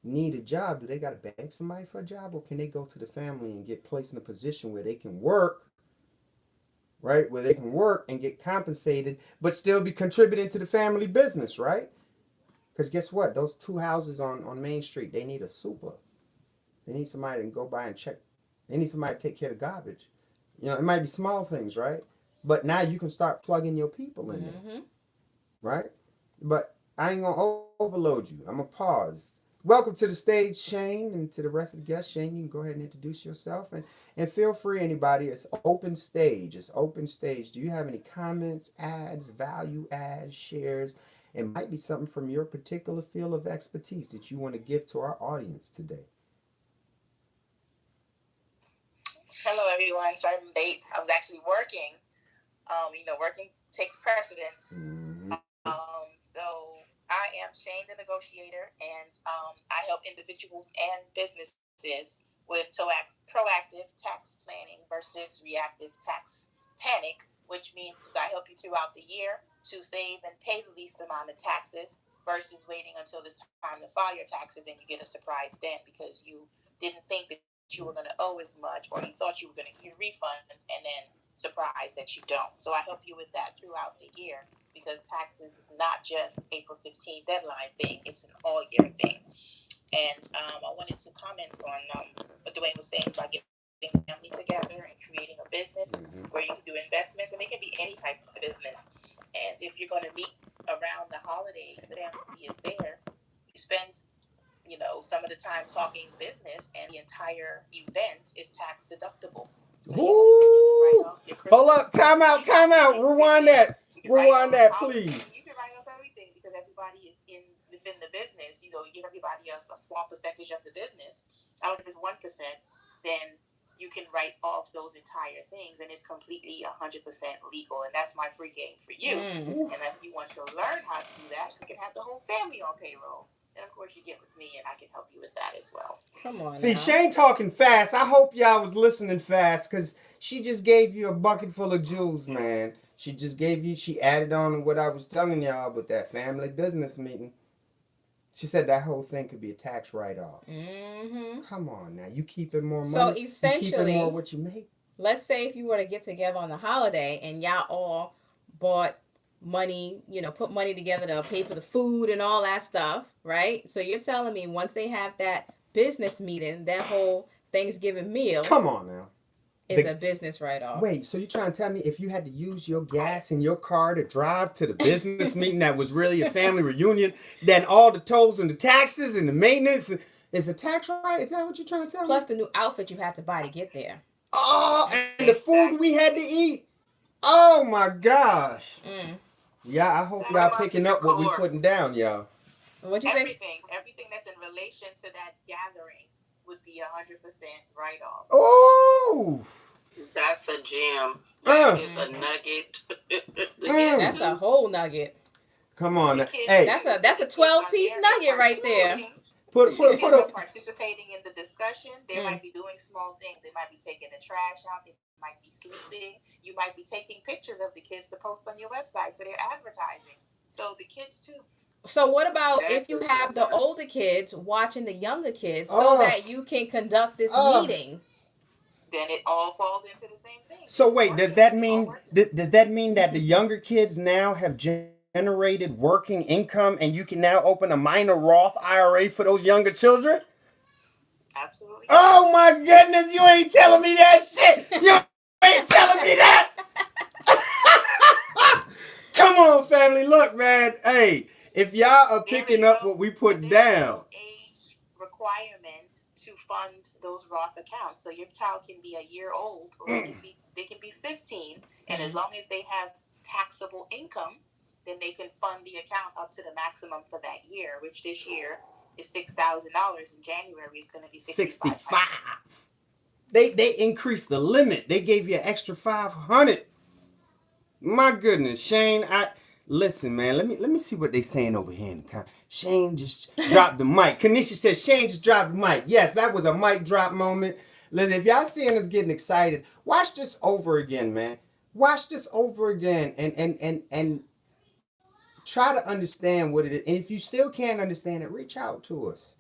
Speaker 1: need a job, do they gotta beg somebody for a job, or can they go to the family and get placed in a position where they can work, right? Where they can work and get compensated, but still be contributing to the family business, right? Because guess what? Those two houses on Main Street, they need a super. They need somebody to go by and check. They need somebody to take care of the garbage. It might be small things, right? But now you can start plugging your people in there,
Speaker 2: Mm-hmm.
Speaker 1: right? But I ain't gonna overload you. I'm gonna pause. Welcome to the stage, Shane, and to the rest of the guests. Shane, you can go ahead and introduce yourself, and feel free, anybody. It's open stage. It's open stage. Do you have any comments, ads, value adds, shares? It might be something from your particular field of expertise that you want to give to our audience today.
Speaker 7: Hello, everyone. Sorry I'm late. I was actually working. Working takes precedence.
Speaker 1: Mm-hmm.
Speaker 7: So I am Shane, the negotiator, and I help individuals and businesses with proactive tax planning versus reactive tax panic, which means I help you throughout the year to save and pay the least amount of taxes versus waiting until it's time to file your taxes and you get a surprise then because you didn't think that you were going to owe as much or you thought you were going to get a refund and then surprised that you don't. So I help you with that throughout the year because taxes is not just April 15th deadline thing, it's an all year thing. And I wanted to comment on what Dwayne was saying about getting family together and creating a business where you can do investments, and it can be any type of business. And if you're going to meet around the holidays, the family is there, you spend some of the time talking business, and the entire event is tax deductible. So
Speaker 1: Ooh. Hold up, time out, rewind that, please.
Speaker 7: You can write off everything because everybody is within the business. You give everybody a small percentage of the business. I don't know if it's 1%, then you can write off those entire things, and it's completely 100% legal. And that's my free game for you. And if you want to learn how to do that, you can have the whole family on payroll. And of course, you get with me, and I can help you with that as well.
Speaker 2: Come on.
Speaker 1: See,
Speaker 2: now.
Speaker 1: Shane talking fast. I hope y'all was listening fast, because she just gave you a bucket full of jewels, man. She added on to what I was telling y'all with that family business meeting. She said that whole thing could be a tax write-off.
Speaker 2: Mm-hmm.
Speaker 1: Come on now, you keeping more
Speaker 2: So
Speaker 1: money. You keeping more
Speaker 2: essentially,
Speaker 1: what you make.
Speaker 2: let's say if you were to get together on the holiday and y'all all bought money, put money together to pay for the food and all that stuff, right? So you're telling me once they have that business meeting, that whole Thanksgiving meal
Speaker 1: Come on now.
Speaker 2: is a business write-off.
Speaker 1: Wait, so you trying to tell me if you had to use your gas in your car to drive to the business meeting that was really a family reunion, then all the tolls and the taxes and the maintenance is a tax right? Is that what you're trying to tell
Speaker 2: Plus
Speaker 1: me?
Speaker 2: the new outfit you have to buy to get there.
Speaker 1: Oh, and the food we had to eat. Oh my gosh.
Speaker 2: Mm.
Speaker 1: Yeah, I hope
Speaker 6: Talking
Speaker 1: y'all
Speaker 6: about
Speaker 1: picking
Speaker 6: the
Speaker 1: up what we
Speaker 6: decor.
Speaker 1: putting down, y'all.
Speaker 2: What'd you say?
Speaker 7: Everything that's in relation to that gathering would be 100% write off.
Speaker 1: Oh.
Speaker 6: That's a gem. That is a nugget.
Speaker 2: That's a whole nugget.
Speaker 1: Come on.
Speaker 7: The kids,
Speaker 1: Hey,
Speaker 2: That's a
Speaker 7: the kids
Speaker 2: 12-piece
Speaker 7: are
Speaker 2: nugget right there.
Speaker 1: put
Speaker 7: the kids are
Speaker 1: a
Speaker 7: participating in the discussion. They might be doing small things. They might be taking the trash out. They might be sweeping. You might be taking pictures of the kids to post on your website, so they're advertising. So the kids too.
Speaker 2: So what about
Speaker 6: That
Speaker 2: if you
Speaker 6: is
Speaker 2: have the
Speaker 6: so
Speaker 2: older kids watching the younger kids so that you can conduct this meeting?
Speaker 7: Then it all falls into the same thing.
Speaker 1: So
Speaker 7: It's
Speaker 1: wait, does
Speaker 7: working.
Speaker 1: that
Speaker 7: It's all
Speaker 1: mean
Speaker 7: working.
Speaker 1: does that mean that the younger kids now have generated working income and you can now open a minor Roth IRA for those younger children?
Speaker 7: Absolutely.
Speaker 1: Oh my goodness, you ain't telling me that shit. You ain't telling me that. Come on, family. Look, man. Hey, if y'all are picking up what we put down.
Speaker 7: No age requirement to fund those Roth accounts. So your child can be a year old, or they can be 15, and as long as they have taxable income, then they can fund the account up to the maximum for that year, which this year is $6,000. In January is going to be 65.
Speaker 1: They increased the limit. They gave you an extra 500. My goodness, Shane, I listen, man. Let me see what they saying over here in the comments. Shane just dropped the mic. Kanisha said Shane just dropped the mic. Yes, that was a mic drop moment. Listen, if y'all seeing us getting excited, watch this over again, man. Watch this over again and try to understand what it is. And if you still can't understand it, reach out to us.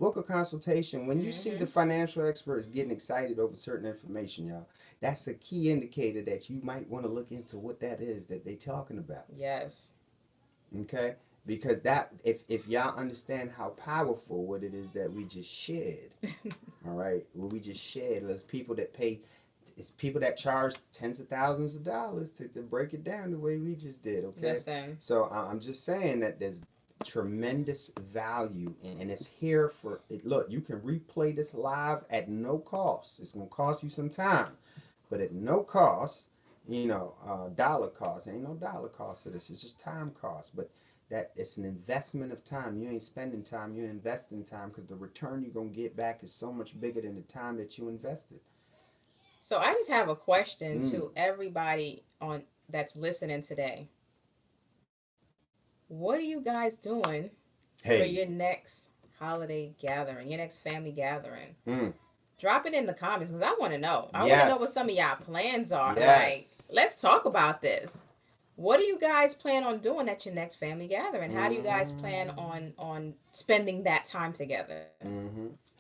Speaker 1: Book a consultation. When you see the financial experts getting excited over certain information, y'all, that's a key indicator that you might want to look into what that is that they talking about.
Speaker 2: Yes.
Speaker 1: Okay? Because that if y'all understand how powerful what it is that we just shared, all right, what we just shared, there's people that pay, it's people that charge tens of thousands of dollars to break it down the way we just did, okay?
Speaker 2: Listen.
Speaker 1: So I'm just saying that there's tremendous value and it's here for it. Look, you can replay this live at no cost. It's gonna cost you some time, but at no cost, dollar cost. Ain't no dollar cost to this. It's just time cost. But that it's an investment of time. You ain't spending time, you're investing time, because the return you're gonna get back is so much bigger than the time that you invested.
Speaker 2: So I just have a question to everybody on that's listening today. What are you guys doing for your next holiday gathering, your next family gathering? Drop it in the comments because I want to know. I want to know what some of y'all plans are.
Speaker 1: Yes.
Speaker 2: Like, let's talk about this. What do you guys plan on doing at your next family gathering? How do you guys plan on spending that time together?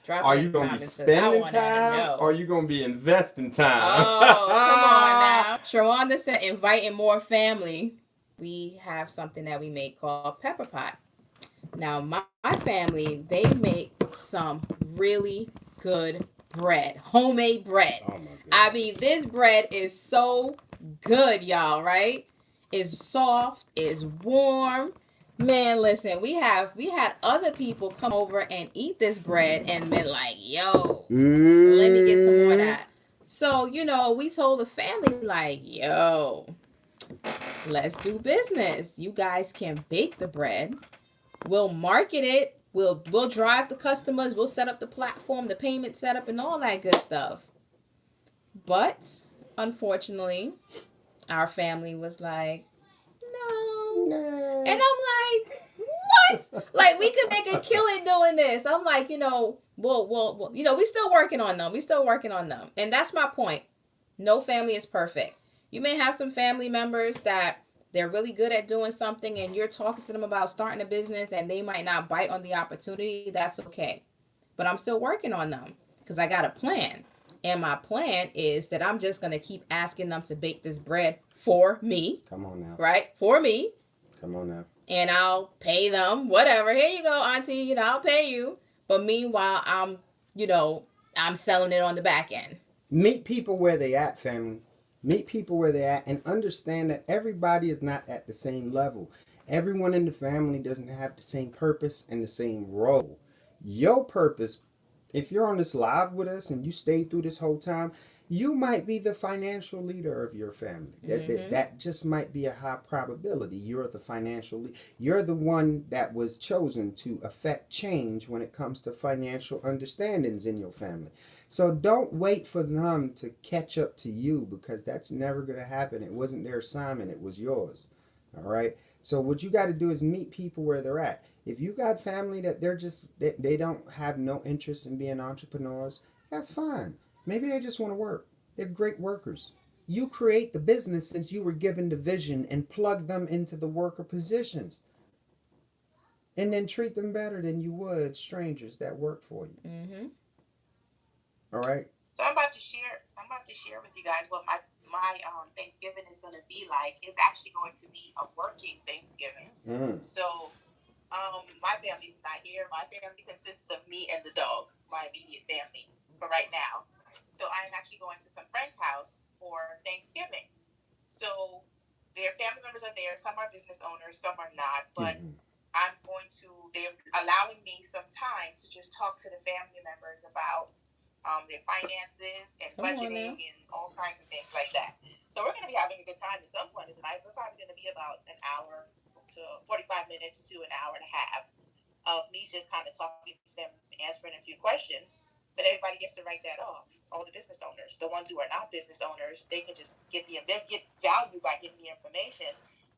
Speaker 1: Are you going to be spending time or are you going to be investing time?
Speaker 2: Oh, come on now. Sharonda said inviting more family. We have something that we make called pepper pot. Now, my family, they make some really good bread, homemade bread.
Speaker 1: Oh my God.
Speaker 2: I mean, this bread is so good, y'all, right? It's soft, it's warm. Man, listen, we had other people come over and eat this bread and been like, yo, let me get some more of that. So, we told the family like, yo, let's do business. You guys can bake the bread. We'll market it. We'll drive the customers. We'll set up the platform, the payment setup, and all that good stuff. But unfortunately, our family was like, no. And I'm like, what? Like, we could make a killing doing this. I'm like, well, we still working on them. And that's my point. No family is perfect. You may have some family members that they're really good at doing something and you're talking to them about starting a business and they might not bite on the opportunity, that's okay. But I'm still working on them because I got a plan. And my plan is that I'm just going to keep asking them to bake this bread for me.
Speaker 1: Come on now.
Speaker 2: Right? For me.
Speaker 1: Come on now.
Speaker 2: And I'll pay them, whatever. Here you go, auntie, I'll pay you. But meanwhile, I'm selling it on the back end.
Speaker 1: Meet people where they at, family. Meet people where they at and understand that everybody is not at the same level. Everyone in the family doesn't have the same purpose and the same role. Your purpose, if you're on this live with us and you stayed through this whole time, you might be the financial leader of your family. That just might be a high probability. You're the financial leader. You're the one that was chosen to affect change when it comes to financial understandings in your family. So don't wait for them to catch up to you because that's never going to happen. It wasn't their assignment, it was yours. All right? So what you got to do is meet people where they're at. If you got family that they don't have no interest in being entrepreneurs, that's fine. Maybe they just want to work. They're great workers. You create the business since you were given the vision and plug them into the worker positions. And then treat them better than you would strangers that work for you.
Speaker 2: Mm-hmm.
Speaker 1: All right.
Speaker 7: So I'm about to share. With you guys what my Thanksgiving is going to be like. It's actually going to be a working Thanksgiving. So my family's not here. My family consists of me and the dog, my immediate family, for right now. So I'm actually going to some friend's house for Thanksgiving. So their family members are there. Some are business owners, some are not. But they're allowing me some time to just talk to the family members about their finances and budgeting and all kinds of things like that. So we're going to be having a good time at some point in the night. We're probably going to be about an hour to 45 minutes to an hour and a half of me just kind of talking to them, answering a few questions. But everybody gets to write that off. All the business owners, the ones who are not business owners, they can just get value by getting the information.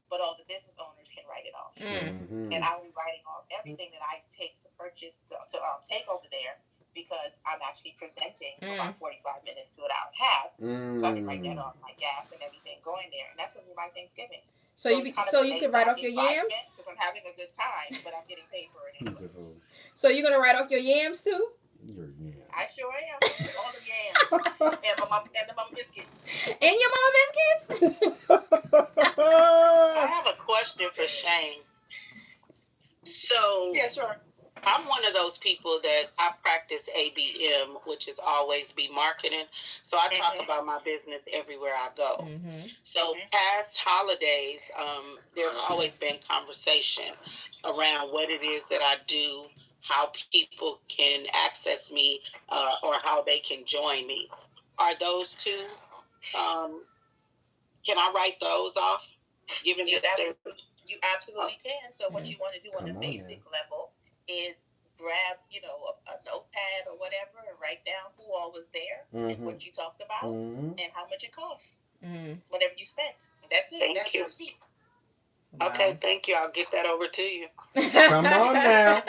Speaker 7: But all the business owners can write it off. Mm-hmm. And I'll be writing off everything that I take to purchase to take over there because I'm actually presenting for about 45 minutes to an hour and a half. So I can write that off, my gas and everything going there. And that's going to be my Thanksgiving.
Speaker 2: So you can write off your yams?
Speaker 7: Because I'm having a good time, but I'm getting paid for it anyway.
Speaker 2: So you're going to write off your yams too?
Speaker 1: Your yams.
Speaker 7: I sure am. All the yams. and the mama biscuits.
Speaker 2: And your mama biscuits?
Speaker 6: I have a question for Shane. So
Speaker 7: yeah, sure.
Speaker 6: I'm one of those people that I practice ABM, which is always be marketing. So I talk about my business everywhere I go. Mm-hmm. So past holidays, there's always been conversation around what it is that I do, how people can access me, or how they can join me. Are those two? Can I write those off?
Speaker 7: You absolutely can. So what you want to do on a basic level is grab, a notepad or whatever and write down who all was there and what you talked about and how much it costs. Whatever you spent. That's it. That's your receipt.
Speaker 6: Wow. Okay, thank you. I'll get that over to you.
Speaker 1: Come on now.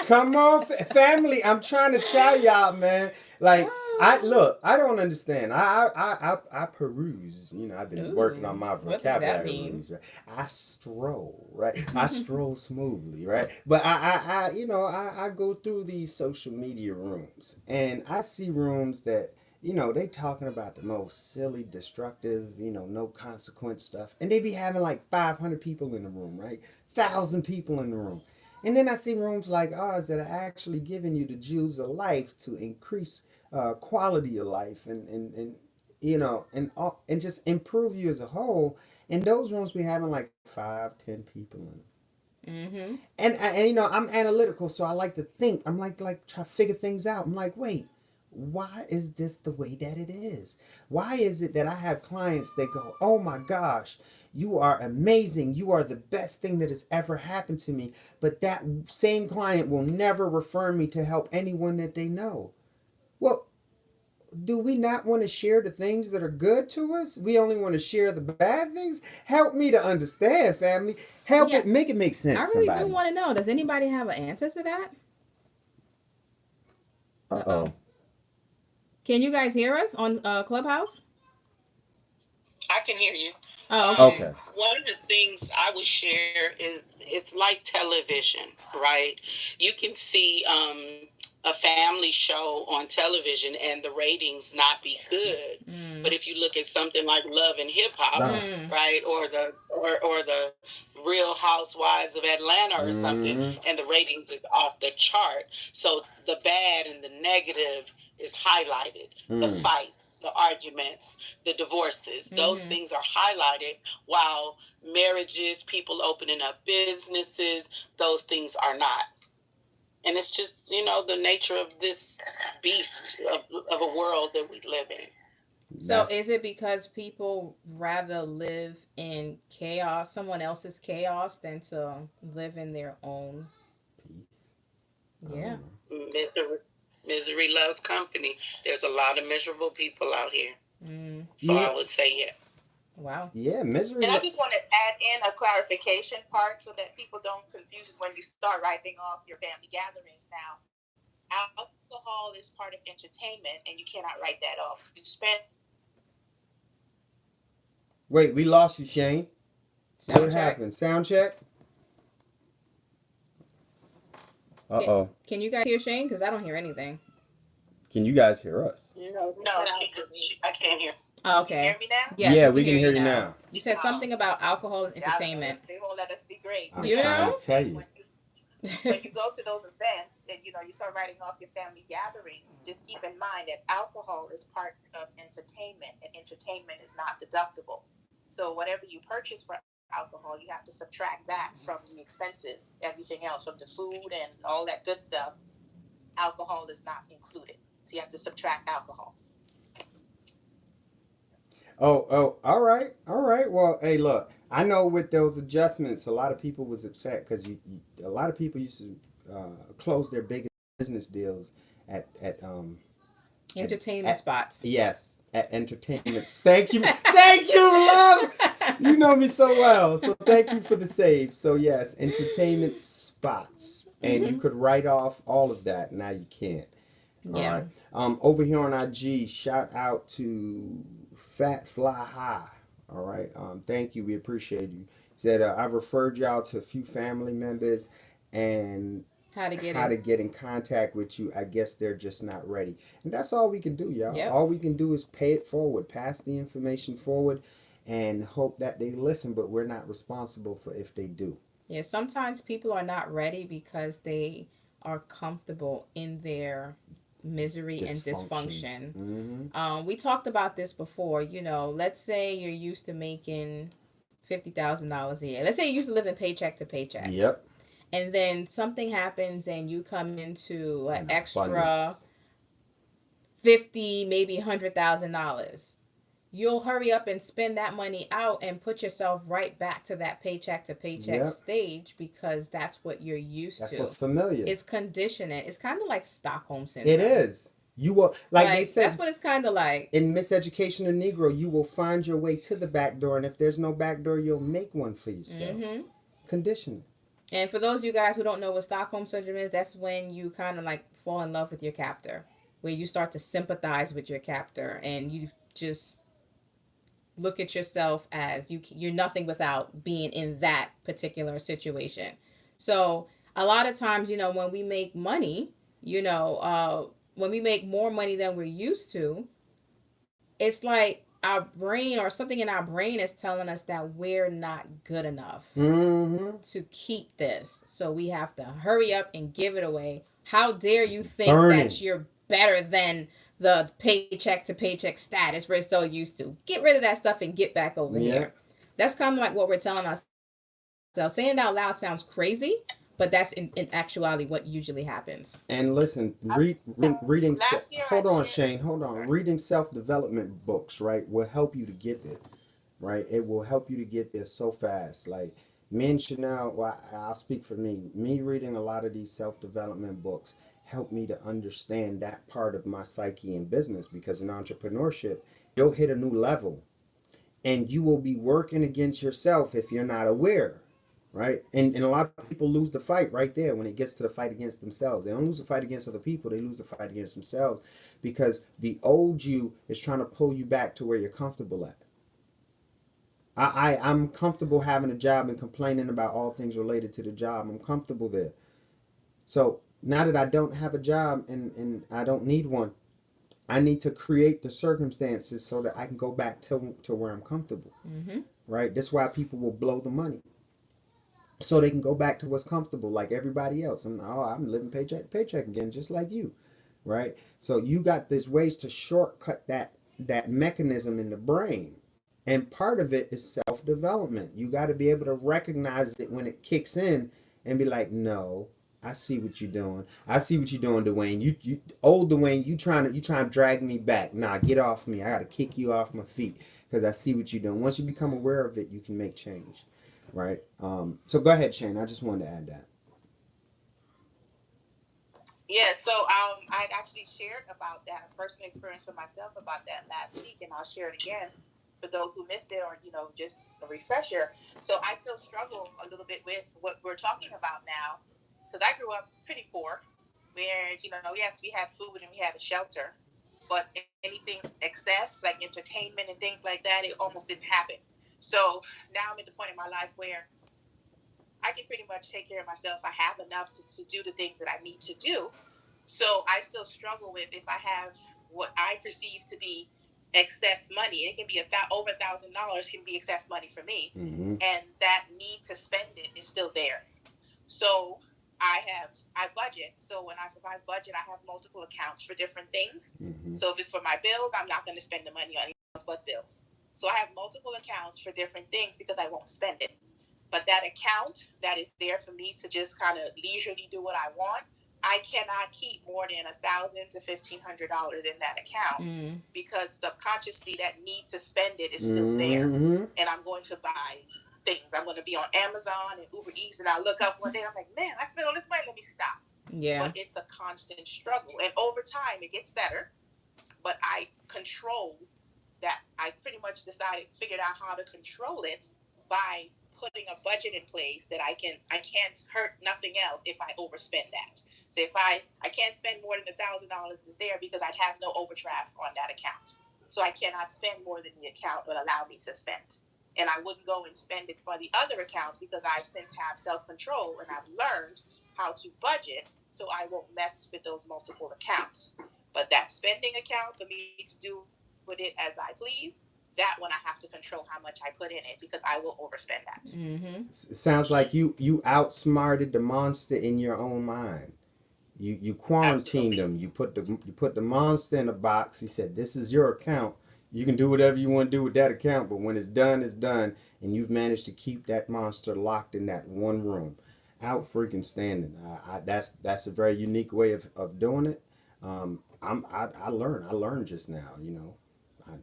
Speaker 1: Come on, family. I'm trying to tell y'all, man. Like, I don't understand. I peruse. I've been working on my vocabulary. Right? I stroll, right? I stroll smoothly, right? But I go through these social media rooms, and I see rooms that they talking about the most silly, destructive, no consequence stuff, and they be having like 500 people in the room, right? 1,000 people in the room. And then I see rooms like ours that are actually giving you the jewels of life to increase quality of life and just improve you as a whole. And those rooms be having like 5-10 people in them. Mm-hmm. And I'm analytical, so I like to think. I'm like try to figure things out. I'm like, wait, why is this the way that it is? Why is it that I have clients that go, oh my gosh, you are amazing. You are the best thing that has ever happened to me. But that same client will never refer me to help anyone that they know. Well, do we not want to share the things that are good to us? We only want to share the bad things? Help me to understand, family. Make it make sense.
Speaker 2: I really do want to know. Does anybody have an answer to that?
Speaker 1: Uh-oh.
Speaker 2: Can you guys hear us on Clubhouse?
Speaker 6: I can hear you.
Speaker 2: Oh, okay.
Speaker 1: Okay.
Speaker 6: One of the things I would share is it's like television, right? You can see a family show on television and the ratings not be good, but
Speaker 2: Mm.
Speaker 6: if you look at something like Love and Hip Hop,
Speaker 1: Nah.
Speaker 2: Mm.
Speaker 6: right, or the Real Housewives of Atlanta or something,
Speaker 1: Mm-hmm.
Speaker 6: and the ratings is off the chart. So the bad and the negative is highlighted. The
Speaker 1: Mm.
Speaker 6: fights, the arguments, the divorces, those
Speaker 2: Mm-hmm.
Speaker 6: things are highlighted, while marriages, people opening up businesses, those things are not. And it's just, the nature of this beast of a world that we live in.
Speaker 2: So
Speaker 1: That's
Speaker 2: is it because people rather live in chaos, someone else's chaos, than to live in their own?
Speaker 1: peace. I
Speaker 2: Yeah.
Speaker 1: don't know.
Speaker 6: Misery, misery loves company. There's a lot of miserable people out here.
Speaker 2: Mm.
Speaker 6: So
Speaker 1: Yeah.
Speaker 6: I would say, yeah.
Speaker 2: Wow.
Speaker 1: Yeah. Misery.
Speaker 7: And I just want to add in a clarification part so that people don't confuse when you start writing off your family gatherings. Now, alcohol is part of entertainment, and you cannot write that off. You spend
Speaker 1: Wait, we lost you, Shane. What
Speaker 2: Sound check.
Speaker 1: happened? Sound check. Uh
Speaker 2: Can,
Speaker 1: oh.
Speaker 2: can you guys hear Shane? Because I don't hear anything.
Speaker 1: Can you guys hear us?
Speaker 6: No, I can't hear.
Speaker 2: Oh,
Speaker 7: Can you hear
Speaker 2: okay.
Speaker 7: me now?
Speaker 2: Yes,
Speaker 1: Yeah,
Speaker 2: we
Speaker 1: we
Speaker 2: can
Speaker 1: can
Speaker 2: hear
Speaker 1: hear
Speaker 2: you
Speaker 1: you
Speaker 2: now.
Speaker 1: now.
Speaker 2: You said something about alcohol and
Speaker 7: Yeah, I don't know.
Speaker 2: entertainment.
Speaker 7: They won't let us be great.
Speaker 1: I'm
Speaker 2: You
Speaker 1: trying
Speaker 2: know?
Speaker 1: to tell you.
Speaker 7: When you go to those events and you start writing off your family gatherings, just keep in mind that alcohol is part of entertainment, and entertainment is not deductible. So whatever you purchase for alcohol, you have to subtract that from the expenses, everything else, from the food and all that good stuff. Alcohol is not included, so you have to subtract alcohol.
Speaker 1: Oh, all right, all right. Well, hey, look, I know with those adjustments, a lot of people was upset because a lot of people used to close their biggest business deals at at,
Speaker 2: Entertainment
Speaker 1: at
Speaker 2: spots.
Speaker 1: yes, at entertainments. Thank you, thank you, love. You know me so well, so thank you for the save. So yes, entertainment spots, and you
Speaker 2: Mm-hmm.
Speaker 1: could write off all of that. Now you can't. All
Speaker 2: Yeah.
Speaker 1: right. Over here on IG, shout out to Fat Fly High. All right. Thank you. We appreciate you. He said I've referred y'all to a few family members and
Speaker 2: How to get
Speaker 1: how
Speaker 2: in.
Speaker 1: to get in contact with you. I guess they're just not ready. And that's all we can do, y'all.
Speaker 2: Yep.
Speaker 1: All we can do is pay it forward, pass the information forward, and hope that they listen, but we're not responsible for if they do.
Speaker 2: Yeah. Sometimes people are not ready because they are comfortable in their misery and
Speaker 1: Dysfunction.
Speaker 2: dysfunction.
Speaker 1: Mm-hmm.
Speaker 2: We talked about this before. Let's say you're used to making $50,000 a year. Let's say you used to live in paycheck to paycheck,
Speaker 1: Yep.
Speaker 2: and then something happens and you come into an
Speaker 1: An
Speaker 2: extra
Speaker 1: abundance.
Speaker 2: 50, maybe $100,000. You'll hurry up and spend that money out and put yourself right back to that paycheck to paycheck
Speaker 1: Yep.
Speaker 2: stage because that's what you're used
Speaker 1: That's
Speaker 2: to.
Speaker 1: what's familiar.
Speaker 2: It's conditioning. It's kind of like Stockholm
Speaker 1: It
Speaker 2: syndrome.
Speaker 1: is. You will, like they
Speaker 2: Like that's
Speaker 1: said
Speaker 2: what it's kind of like.
Speaker 1: in Miseducation of Negro, you will find your way to the back door, and if there's no back door, you'll make one for yourself.
Speaker 2: Mm-hmm.
Speaker 1: Conditioning.
Speaker 2: And for those of you guys who don't know what Stockholm syndrome is, that's when you kind of like fall in love with your captor, where you start to sympathize with your captor, and you just look at yourself as you're nothing without being in that particular situation. So a lot of times, when we make money, when we make more money than we're used to, it's like our brain or something in our brain is telling us that we're not good enough
Speaker 1: Mm-hmm.
Speaker 2: to keep this. So we have to hurry up and give it away. How dare
Speaker 1: It's
Speaker 2: you think
Speaker 1: burning.
Speaker 2: that you're better than the paycheck to paycheck status we're so used to? Get rid of that stuff and get back over
Speaker 1: Yeah.
Speaker 2: here. That's kind of like what we're telling ourselves. Saying it out loud sounds crazy, but that's in actuality what usually happens.
Speaker 1: And listen, reading.
Speaker 7: Last year I
Speaker 1: Hold on,
Speaker 7: shared.
Speaker 1: Shane. Hold on.
Speaker 7: Sorry.
Speaker 1: Reading self-development books, right, will help you to get there. Right, it will help you to get there so fast. Like me and Chanel, well, I'll speak for me. Me reading a lot of these self-development books helped me to understand that part of my psyche in business because in entrepreneurship, you'll hit a new level and you will be working against yourself if you're not aware, right? And a lot of people lose the fight right there when it gets to the fight against themselves. They don't lose the fight against other people, they lose the fight against themselves because the old you is trying to pull you back to where you're comfortable at. I'm comfortable having a job and complaining about all things related to the job. I'm comfortable there. So now that I don't have a job and I don't need one, I need to create the circumstances so that I can go back to where I'm comfortable.
Speaker 2: Mm-hmm.
Speaker 1: Right? That's why people will blow the money. So they can go back to what's comfortable like everybody else. And I'm living paycheck to paycheck again, just like you. Right? So you got these ways to shortcut that mechanism in the brain. And part of it is self-development. You got to be able to recognize it when it kicks in and be like, no, I see what you're doing. I see what you're doing, Dwayne. You old Dwayne, you trying to drag me back. Nah, get off me. I gotta kick you off my feet because I see what you're doing. Once you become aware of it, you can make change. Right? So go ahead, Shane. I just wanted to add that.
Speaker 7: Yeah, so I'd actually shared about that personal experience for myself about that last week, and I'll share it again for those who missed it or just a refresher. So I still struggle a little bit with what we're talking about now because I grew up pretty poor, where we had food and we had a shelter, but anything excess like entertainment and things like that, it almost didn't happen. So now I'm at the point in my life where I can pretty much take care of myself. I have enough to do the things that I need to do. So I still struggle with if I have what I perceive to be excess money. It can be over $1,000 can be excess money for me,
Speaker 1: Mm-hmm.
Speaker 7: and that need to spend it is still there. So I budget. So if I budget, I have multiple accounts for different things.
Speaker 1: Mm-hmm.
Speaker 7: So if it's for my bills, I'm not going to spend the money on anything else but bills. So I have multiple accounts for different things because I won't spend it. But that account that is there for me to just kind of leisurely do what I want, I cannot keep more than $1,000 to $1,500 in that account because subconsciously that need to spend it is still there, and I'm going to buy things. I'm going to be on Amazon and Uber Eats, and I look up one day, I'm like, man, I spent all this money. Let me stop.
Speaker 2: Yeah.
Speaker 7: But it's a constant struggle, and over time it gets better. But I control that. I pretty much figured out how to control it by putting a budget in place that I can't hurt nothing else if I overspend that. So if I can't spend more than $1,000 is there because I'd have no overdraft on that account. So I cannot spend more than the account will allow me to spend. And I wouldn't go and spend it for the other accounts because I've since have self-control and I've learned how to budget so I won't mess with those multiple accounts. But that spending account for me to do with it as I please, that one I have to control how much I put in it because I will overspend that.
Speaker 2: Mm-hmm.
Speaker 1: It sounds like you outsmarted the monster in your own mind. You quarantined
Speaker 7: Absolutely.
Speaker 1: him. You put the monster in a box. He said, "This is your account. You can do whatever you want to do with that account, but when it's done, it's done." And you've managed to keep that monster locked in that one room, out freaking standing. That's a very unique way of doing it. I learned just now.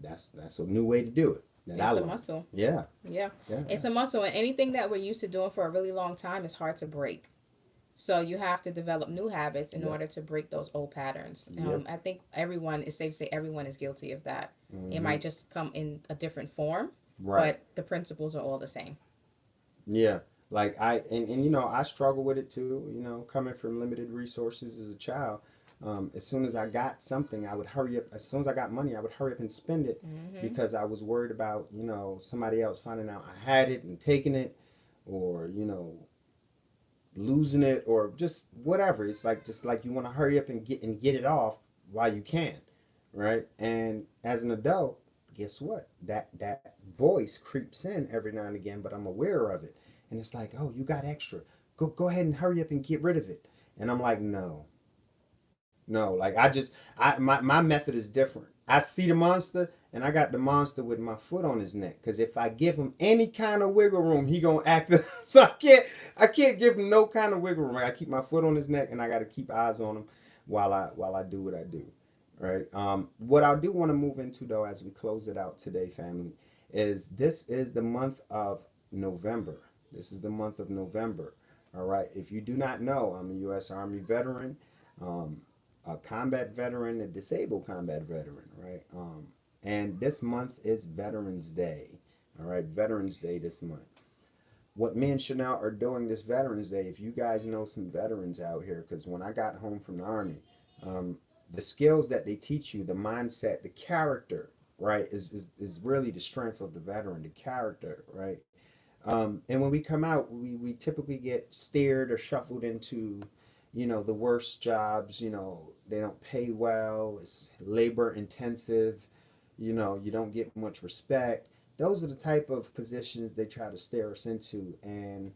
Speaker 1: That's a new way to do it. That I
Speaker 2: It's a
Speaker 1: learned.
Speaker 2: muscle.
Speaker 1: Yeah.
Speaker 2: Yeah.
Speaker 1: Yeah.
Speaker 2: It's a muscle, and anything that we're used to doing for a really long time is hard to break. So you have to develop new habits in
Speaker 1: Yep.
Speaker 2: order to break those old patterns.
Speaker 1: Yep.
Speaker 2: I think it's safe to say everyone is guilty of that. It
Speaker 1: Mm-hmm.
Speaker 2: might just come in a different form,
Speaker 1: Right.
Speaker 2: but the principles are all the same.
Speaker 1: Yeah. Like I struggle with it too. Coming from limited resources as a child, as soon as I got something, I would hurry up. As soon as I got money, I would hurry up and spend it
Speaker 2: Mm-hmm.
Speaker 1: because I was worried about somebody else finding out I had it and taking it, or losing it, or just whatever. It's like just like you want to hurry up and get it off while you can, right? And as an adult, guess what? That voice creeps in every now and again, but I'm aware of it, and it's like, oh, you got extra. Go ahead and hurry up and get rid of it. And I'm like, no, no, like my method is different. I see the monster and I got the monster with my foot on his neck. Cause if I give him any kind of wiggle room, he gonna act. So I can't give him no kind of wiggle room. I keep my foot on his neck and I gotta keep eyes on him while I do what I do. Right. What I do want to move into though, as we close it out today, family, is this is the month of November. This is the month of November. All right. If you do not know, I'm a U.S. Army veteran. Um, a combat veteran, a disabled combat veteran, right? And this month is Veterans Day, all right? Veterans Day this month. What me and Chanel are doing this Veterans Day, if you guys know some veterans out here, because when I got home from the Army, the skills that they teach you, the mindset, the character, right, is really the strength of the veteran, the character, right? And when we come out, we typically get steered or shuffled into, the worst jobs. They don't pay well. It's labor intensive. You don't get much respect. Those are the type of positions they try to steer us into. And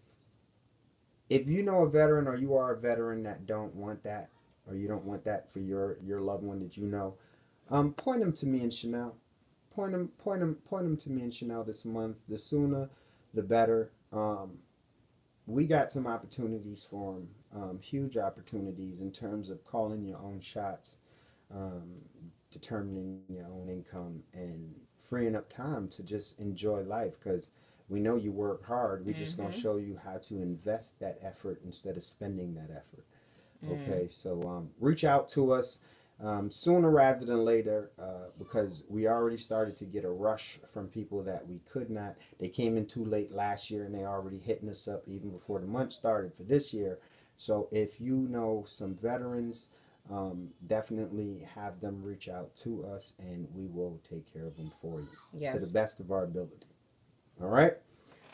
Speaker 1: if you know a veteran or you are a veteran that don't want that, or you don't want that for your loved one that you know, point them to me and Chanel. Point them to me and Chanel this month. The sooner, the better. We got some opportunities for them, huge opportunities in terms of calling your own shots, um, determining your own income, and freeing up time to just enjoy life. Because we know you work hard. We're just gonna
Speaker 2: Mm-hmm.
Speaker 1: show you how to invest that effort instead of spending that effort. Okay, so reach out to us sooner rather than later, because we already started to get a rush from people that we could not. They came in too late last year and they already hitting us up even before the month started for this year. So if you know some veterans, definitely have them reach out to us and we will take care of them for you to the
Speaker 2: Yes.
Speaker 1: best of our ability. All right?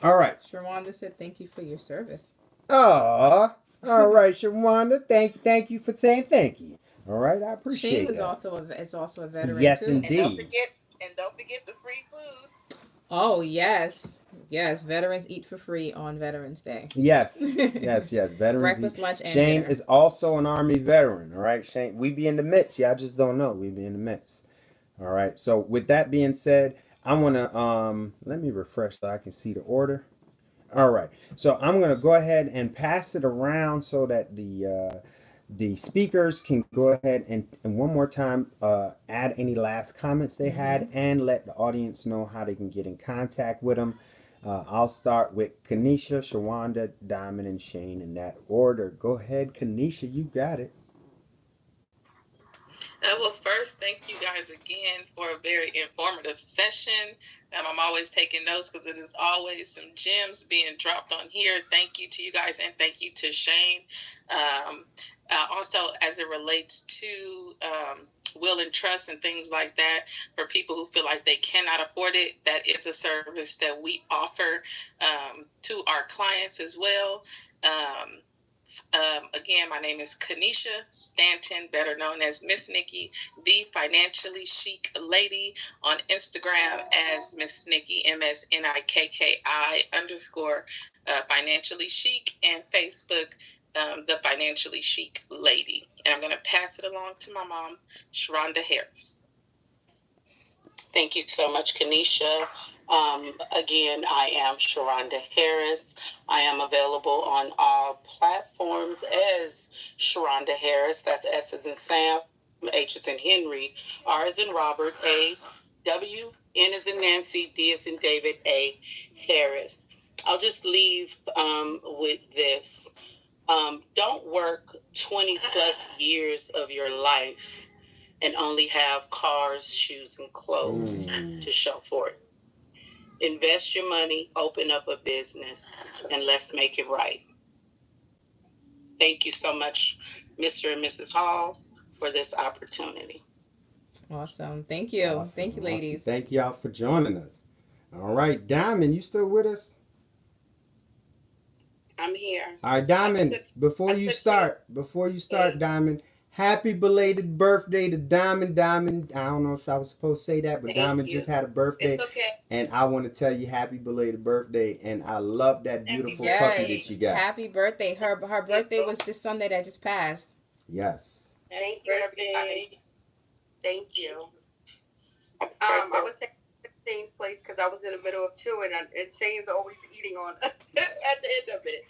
Speaker 1: All right.
Speaker 2: Sharonda said, "Thank you for your service."
Speaker 1: Aw. All right, Shawanda. Thank you for saying thank you. All right, I
Speaker 2: Shane
Speaker 1: appreciate
Speaker 2: was
Speaker 1: that.
Speaker 2: also a veteran
Speaker 1: Yes,
Speaker 2: too.
Speaker 7: And don't
Speaker 1: indeed.
Speaker 7: forget, and don't forget the free food.
Speaker 2: Oh yes, yes. Veterans eat for free on Veterans Day.
Speaker 1: Yes, yes, yes. Veterans eat.
Speaker 2: Breakfast, lunch, and
Speaker 1: Shane
Speaker 2: dinner.
Speaker 1: is also an Army veteran. All right, Shane. We be in the midst. Y'all just don't know. We be in the midst. All right. So with that being said, I wanna let me refresh so I can see the order. All right. So I'm gonna go ahead and pass it around so that the speakers can go ahead and one more time add any last comments they
Speaker 2: Mm-hmm.
Speaker 1: had and let the audience know how they can get in contact with them. I'll start with Kanisha, Shawanda, Diamond, and Shane in that order. Go ahead, Kanisha. You got it.
Speaker 3: Well, first, thank you guys again for a very informative session. I'm always taking notes because it is always some gems being dropped on here. Thank you to you guys and thank you to Shane. Um, Also, as it relates to will and trust and things like that, for people who feel like they cannot afford it, that is a service that we offer to our clients as well. Again, my name is Kanisha Stanton, better known as Miss Nikki, the financially chic lady, on Instagram as Miss Nikki, MSNIKKI _ financially chic, and Facebook, the financially chic lady. And I'm going to pass it along to my mom, Sharonda Harris.
Speaker 6: Thank you so much, Kanisha. Again, I am Sharonda Harris. I am available on all platforms as Sharonda Harris. That's S as in Sam, H as in Henry, R as in Robert, N as in Nancy, D as in David, A Harris. I'll just leave with this. Don't work 20 plus years of your life and only have cars, shoes, and clothes to show for it. Invest your money, open up a business, and let's make it right. Thank you so much, Mr. and Mrs. Hall, for this opportunity.
Speaker 2: Awesome. Thank you.
Speaker 1: Awesome,
Speaker 2: Thank you,
Speaker 1: awesome.
Speaker 2: ladies.
Speaker 1: Thank y'all for joining us. All right, Diamond, you still with us?
Speaker 5: I'm here.
Speaker 1: All right, Diamond. Before you start, Diamond. Happy belated birthday to Diamond. Diamond. I don't know if I was supposed to say that, but
Speaker 5: Thank
Speaker 1: Diamond
Speaker 5: you.
Speaker 1: just had a birthday,
Speaker 5: It's okay.
Speaker 1: and I want to tell you happy belated birthday. And I love that
Speaker 7: Happy
Speaker 1: beautiful puppy
Speaker 7: birthday.
Speaker 2: Yes.
Speaker 1: that you got.
Speaker 2: Happy birthday. Her birthday was this Sunday that just passed.
Speaker 1: Yes.
Speaker 5: Thank you, everybody. Thank you. I was saying Shane's place because I was in the middle of chewing, and Shane's always eating on at the end of it.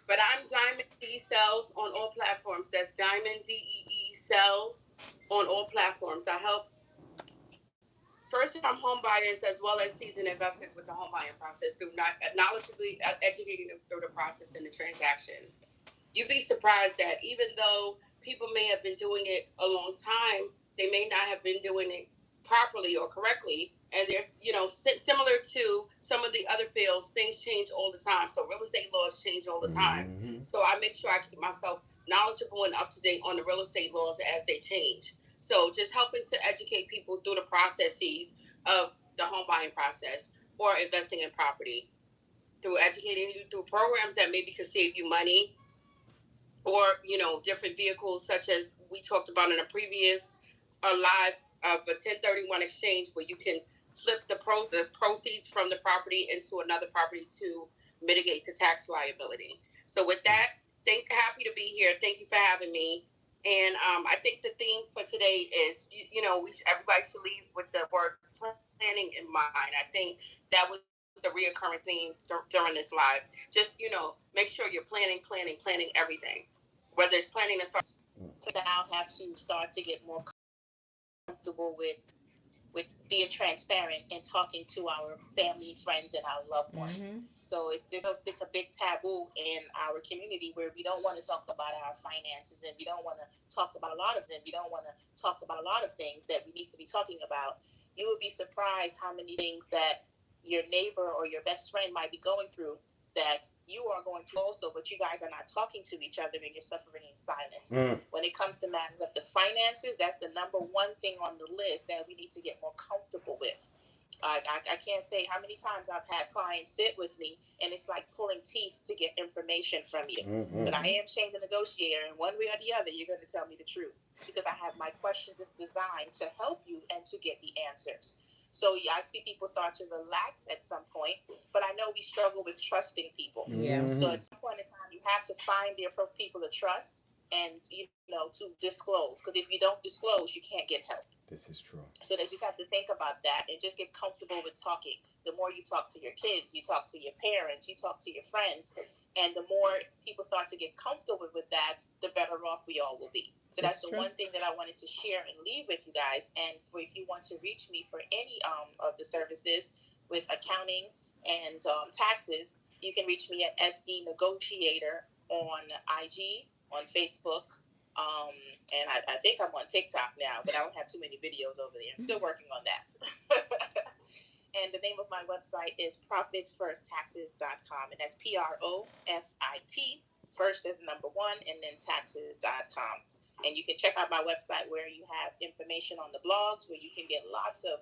Speaker 5: But I'm Diamond D Cells on all platforms. That's Diamond DEE Cells on all platforms. I help first-time home buyers as well as seasoned investors with the home buying process through knowledgeably educating them through the process and the transactions. You'd be surprised that even though people may have been doing it a long time, they may not have been doing it properly or correctly. And there's, similar to some of the other fields, things change all the time. So real estate laws change all the time.
Speaker 1: Mm-hmm.
Speaker 5: So I make sure I keep myself knowledgeable and up to date on the real estate laws as they change. So just helping to educate people through the processes of the home buying process or investing in property, through educating you through programs that maybe could save you money, or different vehicles such as we talked about in a previous live of a 1031 exchange, where you can flip the proceeds from the property into another property to mitigate the tax liability. So with that, happy to be here. Thank you for having me. And I think the theme for today is, everybody should leave with the word planning in mind. I think that was the reoccurring theme during this live. Just, make sure you're planning everything, whether it's planning to start.
Speaker 7: To now have to start to get more comfortable with being transparent and talking to our family, friends, and our loved ones.
Speaker 2: Mm-hmm.
Speaker 7: So it's a big taboo in our community where we don't want to talk about our finances, and we don't want to talk about a lot of things that we need to be talking about. You would be surprised how many things that your neighbor or your best friend might be going through that you are going through also, but you guys are not talking to each other and you're suffering in silence. When it comes to matters of the finances, that's the number one thing on the list that we need to get more comfortable with. I can't say how many times I've had clients sit with me, and it's like pulling teeth to get information from you. But I am Shane the negotiator, and one way or the other, you're going to tell me the truth, because I have my questions is designed to help you and to get the answers. So I see people start to relax at some point, but I know we struggle with trusting people.
Speaker 2: Yeah.
Speaker 7: So at some point in time, you have to find the appropriate people to trust and to disclose. Because if you don't disclose, you can't get help.
Speaker 1: This is true.
Speaker 7: So they just have to think about that and just get comfortable with talking. The more you talk to your kids, you talk to your parents, you talk to your friends, and the more people start to get comfortable with that, the better off we all will be. So that's the one thing that I wanted to share and leave with you guys. And if you want to reach me for any of the services with accounting and taxes, you can reach me at SD Negotiator on IG, on Facebook, and I think I'm on TikTok now, but I don't have too many videos over there. I'm still working on that. And the name of my website is profitsfirsttaxes.com, and that's PROFIT, first is number one, and then taxes.com. And you can check out my website where you have information on the blogs, where you can get lots of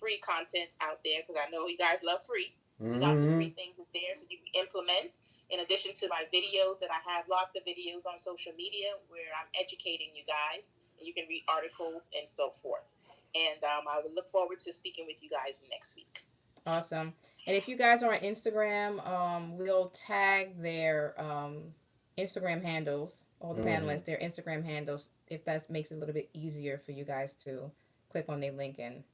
Speaker 7: free content out there, because I know you guys love free. Lots of free things is there so you can implement. In addition to my videos, that I have lots of videos on social media where I'm educating you guys, and you can read articles and so forth. And I would look forward to speaking with you guys next week.
Speaker 2: Awesome. And if you guys are on Instagram, we'll tag their Instagram handles, all the panelists, their Instagram handles, if that makes it a little bit easier for you guys to click on their link and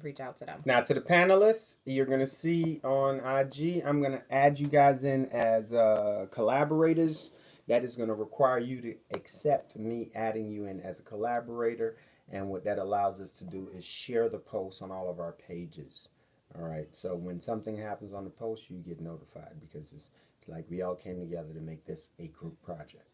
Speaker 2: reach out to them.
Speaker 1: Now, to the panelists, you're going to see on IG, I'm going to add you guys in as collaborators. That is going to require you to accept me adding you in as a collaborator. And what that allows us to do is share the post on all of our pages. All right. So when something happens on the post, you get notified, because it's like we all came together to make this a group project.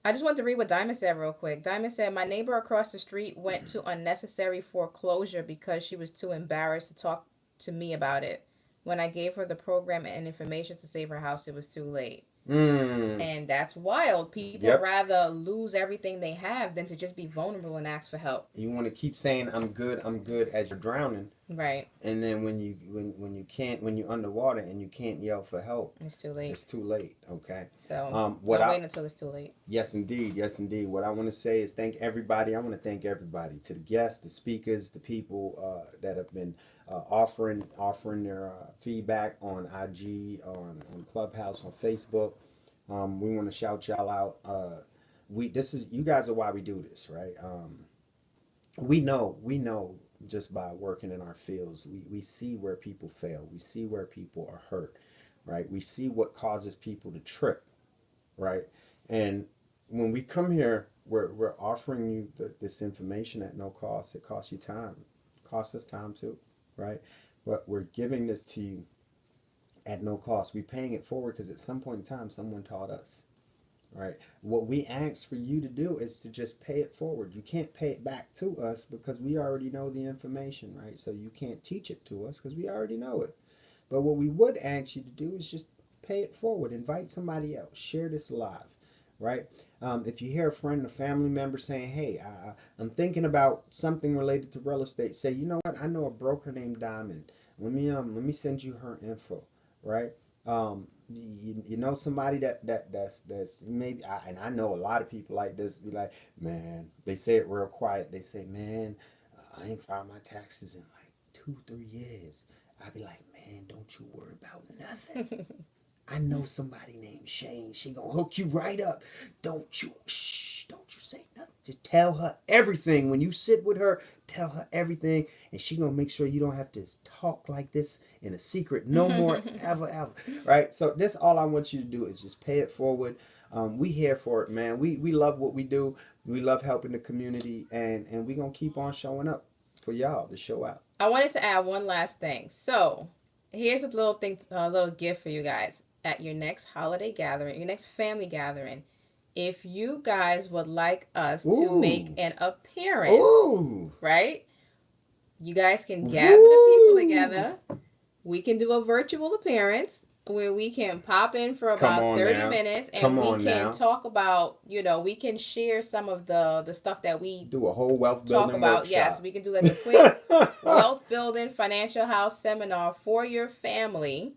Speaker 2: I just want to read what Diamond said real quick. Diamond said, my neighbor across the street went to unnecessary foreclosure because she was too embarrassed to talk to me about it. When I gave her the program and information to save her house, it was too late. And that's wild. People rather lose everything they have than to just be vulnerable and ask for help.
Speaker 1: You want to keep saying I'm good as you're drowning.
Speaker 2: Right.
Speaker 1: And then when you're underwater and you can't yell for help,
Speaker 2: it's too late.
Speaker 1: It's too lait. Okay.
Speaker 2: So don't wait until it's too late.
Speaker 1: Yes, indeed. Yes, indeed. What I want to say is thank everybody. I want to thank everybody, to the guests, the speakers, the people that have been offering their feedback on IG, on Clubhouse, on Facebook. We want to shout y'all out. You guys are why we do this, right? We know just by working in our fields, we see where people fail. We see where people are hurt, right? We see what causes people to trip, right? And when we come here, we're offering you this information at no cost. It costs you time. It costs us time too, right? But we're giving this to you at no cost. We're paying it forward because at some point in time, someone taught us, right? What we ask for you to do is to just pay it forward. You can't pay it back to us because we already know the information, right? So you can't teach it to us because we already know it. But what we would ask you to do is just pay it forward. Invite somebody else. Share this live, right? If you hear a friend or family member saying, "Hey, I'm thinking about something related to real estate," say, "You know what? I know a broker named Diamond. Let me send you her info, right? You know somebody that's maybe, and I know a lot of people like this. Be like, man, they say it real quiet. They say, man, I ain't filed my taxes in like 2 3 years. I'd be like, man, don't you worry about nothing. I know somebody named Shane. She gonna hook you right up. Don't you say nothing. Just tell her everything. When you sit with her, tell her everything, and she gonna make sure you don't have to talk like this in a secret no more, ever, ever. Right? So that's all I want you to do is just pay it forward. We here for it, man. We love what we do. We love helping the community, and we gonna keep on showing up for y'all to show out.
Speaker 2: I wanted to add one last thing. So, here's a little thing, a little gift for you guys at your next holiday gathering, your next family gathering. If you guys would like us to make an appearance, right? You guys can gather the people together. We can do a virtual appearance where we can pop in for about 30 minutes and we can talk about, we can share some of the stuff that we
Speaker 1: do a whole wealth
Speaker 2: talk
Speaker 1: building
Speaker 2: about.
Speaker 1: workshop.
Speaker 2: Yes, we can do like a quick wealth building financial house seminar for your family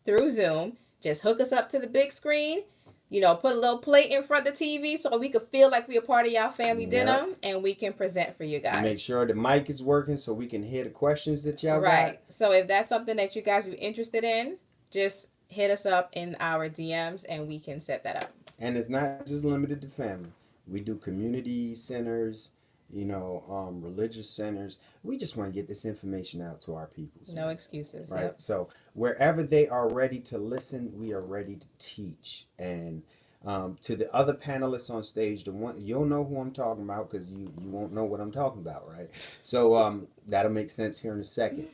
Speaker 2: through Zoom. Just hook us up to the big screen. Put a little plate in front of the TV so we could feel like we're a part of y'all family dinner, and we can present for you guys.
Speaker 1: Make sure the mic is working so we can hear the questions that y'all got.
Speaker 2: Right. So if that's something that you guys are interested in, just hit us up in our DMs and we can set that up.
Speaker 1: And it's not just limited to family. We do community centers, religious centers. We just want to get this information out to our people.
Speaker 2: No excuses.
Speaker 1: Right.
Speaker 2: Yep.
Speaker 1: So wherever they are ready to listen, we are ready to teach. And to the other panelists on stage, you'll know who I'm talking about because you won't know what I'm talking about, right? So that'll make sense here in a second.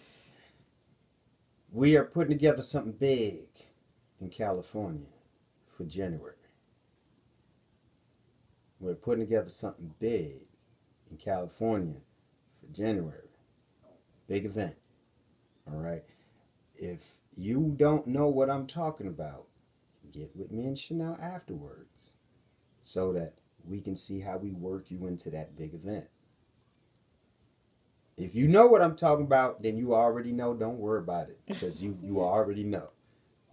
Speaker 1: We are putting together something big in California for January. We're putting together something big in California for January. Big event. All right. If you don't know what I'm talking about, get with me and Chanel afterwards so that we can see how we work you into that big event. If you know what I'm talking about, then you already know. Don't worry about it because you already know.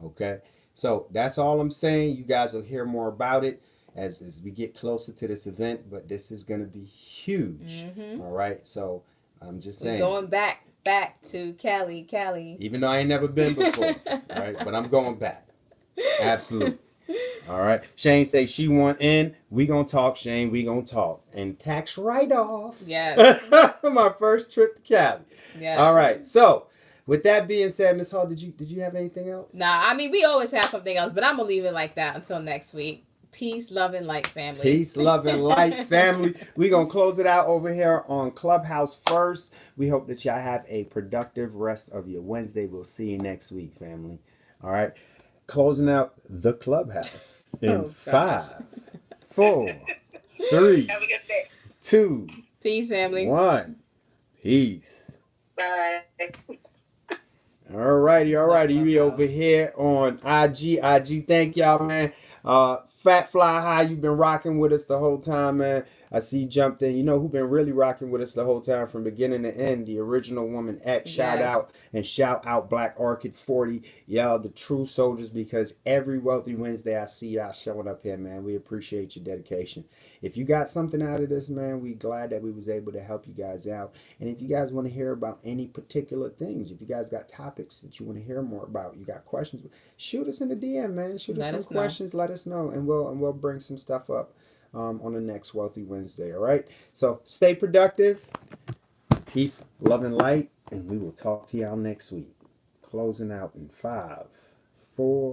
Speaker 1: Okay? So that's all I'm saying. You guys will hear more about it as we get closer to this event, but this is going to be huge. Mm-hmm. All right? So I'm just saying.
Speaker 2: We're going back to Cali.
Speaker 1: Even though I ain't never been before, right? But I'm going back. Absolutely. All right. Shane say she want in. We gonna talk, Shane. We gonna talk. And tax write-offs.
Speaker 2: Yes.
Speaker 1: My first trip to Cali. Yeah. All right. So with that being said, Ms. Hall, did you have anything else?
Speaker 2: Nah, I mean we always have something else, but I'm gonna leave it like that until next week. Peace, love, and light, family.
Speaker 1: Peace, love, and light, family. We're going to close it out over here on Clubhouse first. We hope that y'all have a productive rest of your Wednesday. We'll see you next week, family. All right. Closing out the Clubhouse in 5, 4, 3,
Speaker 3: Have a good day.
Speaker 1: 2,
Speaker 2: Peace, family.
Speaker 1: 1. Peace.
Speaker 3: Bye.
Speaker 1: All righty. We over here on IG. Thank y'all, man. Fat Fly High, you've been rocking with us the whole time, man. I see you jumped in. You know who been really rocking with us the whole time from beginning to end? The original woman X. Shout out Black Orchid 40. Y'all the true soldiers because every Wealthy Wednesday I see y'all showing up here, man. We appreciate your dedication. If you got something out of this, man, we glad that we was able to help you guys out. And if you guys want to hear about any particular things, if you guys got topics that you want to hear more about, you got questions, shoot us in the DM, man. Shoot us some questions, let us know, and we'll bring some stuff up on the next Wealthy Wednesday. All right. So stay productive. Peace, love, and light, and we will talk to y'all next week. Closing out in 5, 4.